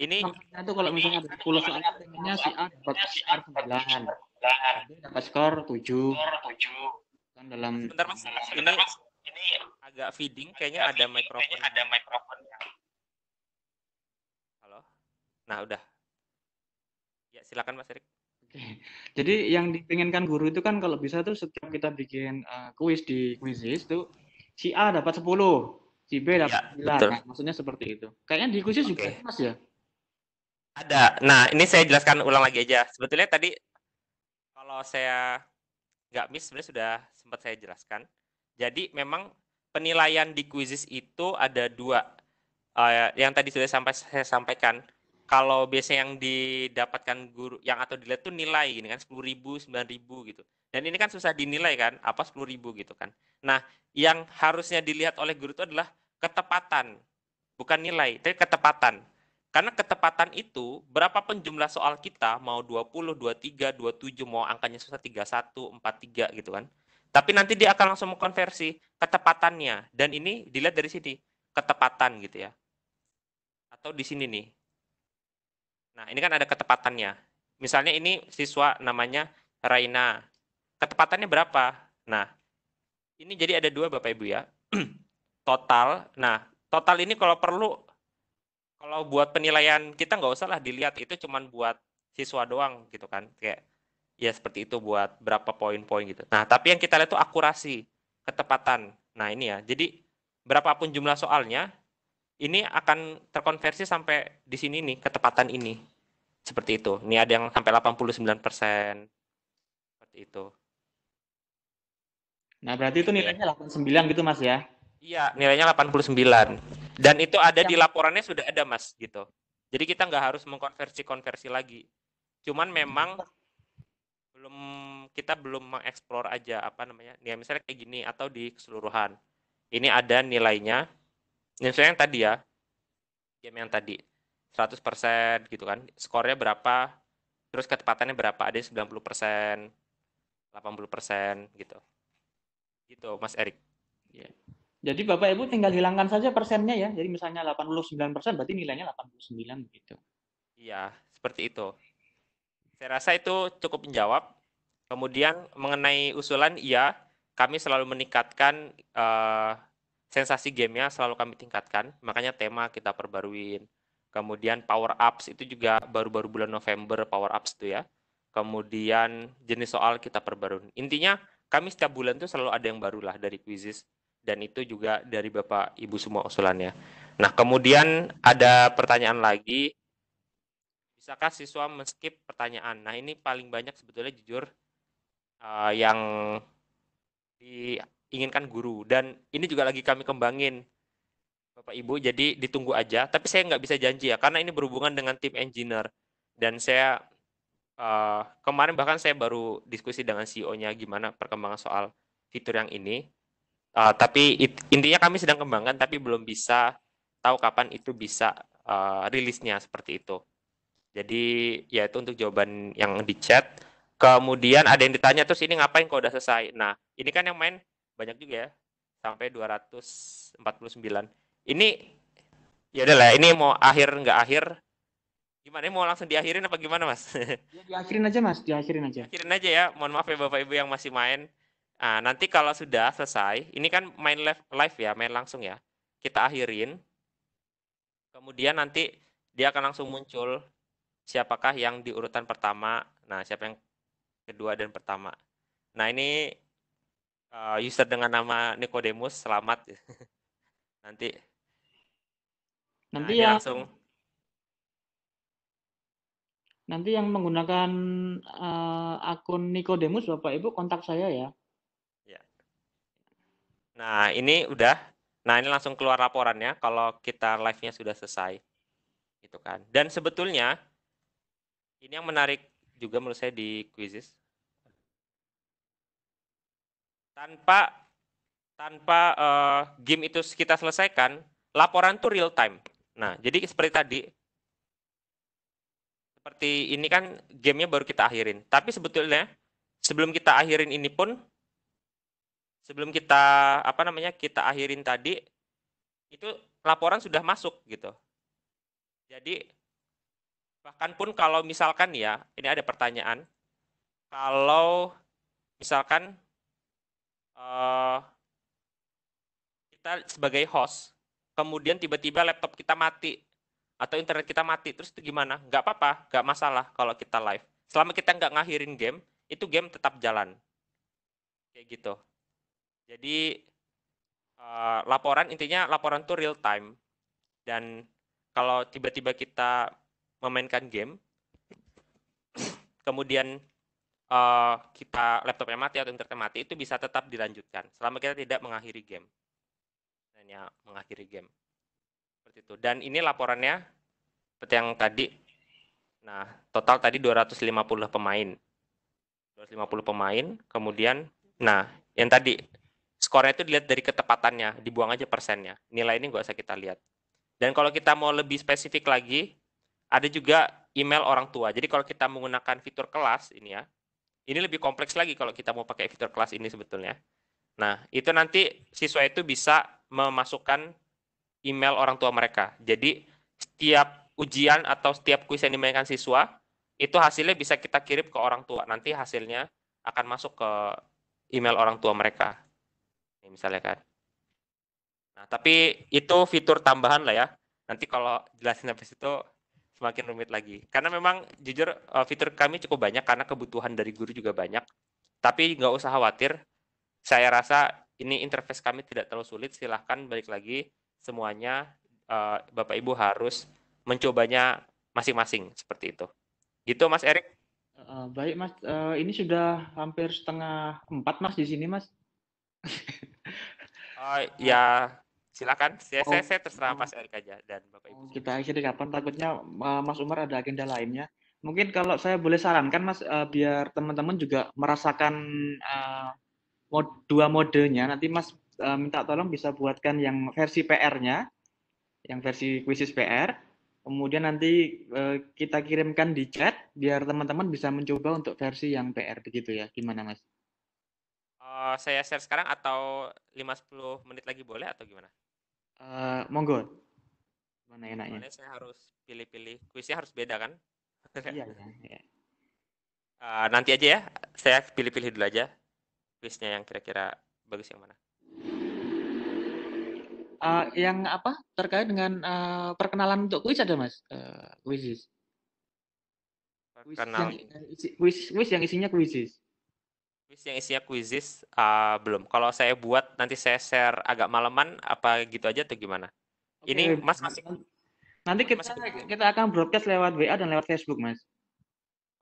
Ini itu kalau misalnya ada 10 soal pengennya si A dapat skor 9, B dapat skor 7. Kan dalam sebentar, Mas. Ini agak feeding, kayaknya ada mikrofon. Halo? Nah, udah. Ya, silakan Mas Erik. Oke. Jadi yang dipinginkan guru itu kan kalau bisa tuh setiap kita bikin kuis di Quizizz tuh si A dapat 10, si B dapat 9. betul. Nah, maksudnya seperti itu. Kayaknya di Quizizz juga Oke. Mas ya? Ada. Nah, ini saya jelaskan ulang lagi aja. Sebetulnya tadi kalau saya nggak miss, sebenarnya sudah sempat saya jelaskan. Jadi memang penilaian di Quizizz itu ada 2. Yang tadi sudah saya sampaikan. Kalau biasanya yang didapatkan guru yang atau dilihat tuh nilai gini kan 10.000, 9.000 gitu. Dan ini kan susah dinilai kan, apa 10.000 gitu kan. Nah, yang harusnya dilihat oleh guru itu adalah ketepatan. Bukan nilai, tapi ketepatan. Karena ketepatan itu berapapun jumlah soal kita mau 20, 23, 27 mau angkanya susah 31, 43 gitu kan. Tapi nanti dia akan langsung mengkonversi ketepatannya dan ini dilihat dari sini, ketepatan gitu ya. Atau di sini nih. Nah, ini kan ada ketepatannya. Misalnya ini siswa namanya Raina. Ketepatannya berapa? Nah, ini jadi ada 2 Bapak Ibu ya. Total. Nah, total ini kalau Kalau buat penilaian kita nggak usah lah dilihat, itu cuman buat siswa doang gitu kan. Kayak ya seperti itu buat berapa poin-poin gitu. Nah, tapi yang kita lihat itu akurasi, ketepatan. Nah, ini ya. Jadi berapapun jumlah soalnya, ini akan terkonversi sampai di sini nih, ketepatan ini. Seperti itu. Ini ada yang sampai 89%. Seperti itu. Nah, berarti itu Gitu ya. nilainya 89 gitu, Mas ya? Iya, nilainya 89. Dan itu ada di Yang laporannya sudah ada, Mas, gitu. Jadi kita nggak harus mengkonversi-konversi lagi. Cuman memang kita belum mengeksplor aja apa namanya. Ya misalnya kayak gini atau di keseluruhan. Ini ada nilainya. Misalnya yang tadi ya, game yang tadi 100% gitu kan. Skornya berapa? Terus ketepatannya berapa? Ada yang 90%, 80% gitu. Gitu, Mas Erik. Ya. Jadi Bapak Ibu tinggal hilangkan saja persennya ya. Jadi misalnya 89% berarti nilainya 89 gitu. Iya, seperti itu. Saya rasa itu cukup menjawab. Kemudian mengenai usulan, iya, kami selalu meningkatkan sensasi gamenya, selalu kami tingkatkan. Makanya tema kita perbaruin. Kemudian power ups itu juga baru-baru bulan November power ups itu ya. Kemudian jenis soal kita perbaruin. Intinya kami setiap bulan tuh selalu ada yang baru lah dari quizzes. Dan itu juga dari Bapak Ibu semua usulannya. Nah, kemudian ada pertanyaan lagi. Bisakah siswa men-skip pertanyaan? Nah, ini paling banyak sebetulnya jujur yang diinginkan guru. Dan ini juga lagi kami kembangin, Bapak Ibu. Jadi ditunggu aja. Tapi saya nggak bisa janji ya, karena ini berhubungan dengan tim engineer. Dan saya kemarin bahkan saya baru diskusi dengan CEO-nya gimana perkembangan soal fitur yang ini. Tapi intinya kami sedang kembangkan, tapi belum bisa tahu kapan itu bisa rilisnya seperti itu. Jadi ya itu untuk jawaban yang di chat. Kemudian ada yang ditanya terus ini ngapain kalau udah selesai. Nah, ini kan yang main banyak juga ya. Sampai 249. Ini ya udah lah, ini mau akhir nggak akhir. Gimana mau langsung diakhirin apa gimana, Mas? Ya, diakhirin aja Mas, diakhirin aja. Diakhirin aja ya. Mohon maaf ya Bapak Ibu yang masih main. Nah, nanti kalau sudah selesai, ini kan main live ya, main langsung ya. Kita akhirin. Kemudian nanti dia akan langsung muncul siapakah yang di urutan pertama. Nah, siapa yang kedua dan pertama. Nah, ini user dengan nama Nicodemus, selamat. Nanti Nanti ini yang langsung menggunakan akun Nicodemus Bapak Ibu kontak saya ya. ya. Nah, ini udah. Nah, ini langsung keluar laporannya kalau kita live-nya sudah selesai. Gitu kan. Dan sebetulnya ini yang menarik juga menurut saya di quizzes. Tanpa game itu kita selesaikan, laporan tuh real time. Nah, jadi seperti tadi, seperti ini kan gamenya baru kita akhirin. Tapi sebetulnya sebelum kita akhirin ini pun, sebelum kita kita akhirin tadi, itu laporan sudah masuk gitu. Jadi bahkan pun kalau misalkan ya, ini ada pertanyaan, kalau misalkan kita sebagai host, kemudian tiba-tiba laptop kita mati, atau internet kita mati, terus itu gimana? Nggak apa-apa, nggak masalah kalau kita live. Selama kita nggak ngakhirin game, itu game tetap jalan. Kayak gitu. Jadi intinya laporan tuh real time. Dan kalau tiba-tiba kita memainkan game, kemudian kita laptopnya mati atau internetnya mati, itu bisa tetap dilanjutkan selama kita tidak mengakhiri game. Hanya mengakhiri game. Seperti itu. Dan ini laporannya seperti yang tadi. Nah, total tadi 250 pemain. 250 pemain, kemudian nah, yang tadi skornya itu dilihat dari ketepatannya, dibuang aja persennya. Nilai ini nggak usah kita lihat. Dan kalau kita mau lebih spesifik lagi, ada juga email orang tua. Jadi kalau kita menggunakan fitur kelas ini ya, ini lebih kompleks lagi kalau kita mau pakai fitur kelas ini sebetulnya. Nah, itu nanti siswa itu bisa memasukkan email orang tua mereka. Jadi setiap ujian atau setiap kuis yang dimainkan siswa, itu hasilnya bisa kita kirim ke orang tua. Nanti hasilnya akan masuk ke email orang tua mereka. Ini misalnya kan. Nah, tapi itu fitur tambahan lah ya. Nanti kalau jelasin sampai situ semakin rumit lagi. Karena memang jujur fitur kami cukup banyak karena kebutuhan dari guru juga banyak. Tapi nggak usah khawatir. Saya rasa ini interface kami tidak terlalu sulit. Silahkan balik lagi semuanya Bapak Ibu harus mencobanya masing-masing seperti itu. Gitu Mas Erik? Baik Mas, ini sudah hampir 3:30 Mas di sini Mas. Ya silakan. Mau Saya terserah Mas Erik aja dan Bapak Ibu. kita akhiri kapan? Takutnya Mas Umar ada agenda lainnya. Mungkin kalau saya boleh sarankan Mas, biar teman-teman juga merasakan dua modenya. Nanti Mas minta tolong bisa buatkan yang versi PR-nya, yang versi kuisis PR. Kemudian nanti kita kirimkan di chat biar teman-teman bisa mencoba untuk versi yang PR begitu ya. Gimana Mas? Saya share sekarang atau 5-10 menit lagi boleh atau gimana? Monggo. Mana enaknya? Soalnya saya harus pilih-pilih. Kuisnya harus beda kan? Iya ya. Nanti aja ya. Saya pilih-pilih dulu aja. Kuisnya yang kira-kira bagus yang mana? Yang apa terkait dengan perkenalan untuk kuis ada Mas? Kuisis. Perkenalan. Kuis yang isinya kuisis. Kuis yang isinya kuisis belum. Kalau saya buat nanti saya share agak malaman apa gitu aja atau gimana? Oke, Ini Mas masih nanti kita akan broadcast lewat WA dan lewat Facebook Mas.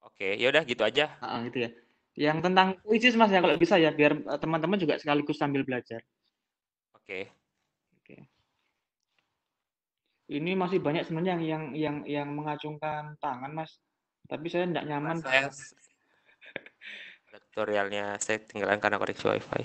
Oke, ya udah gitu aja. Gitu ya. Yang tentang kuisis Mas ya kalau bisa ya biar teman-teman juga sekaligus sambil belajar. Oke. Ini masih banyak sebenarnya yang mengacungkan tangan Mas. Tapi saya tidak nyaman. Tutorialnya saya tinggalkan karena koneksi WiFi.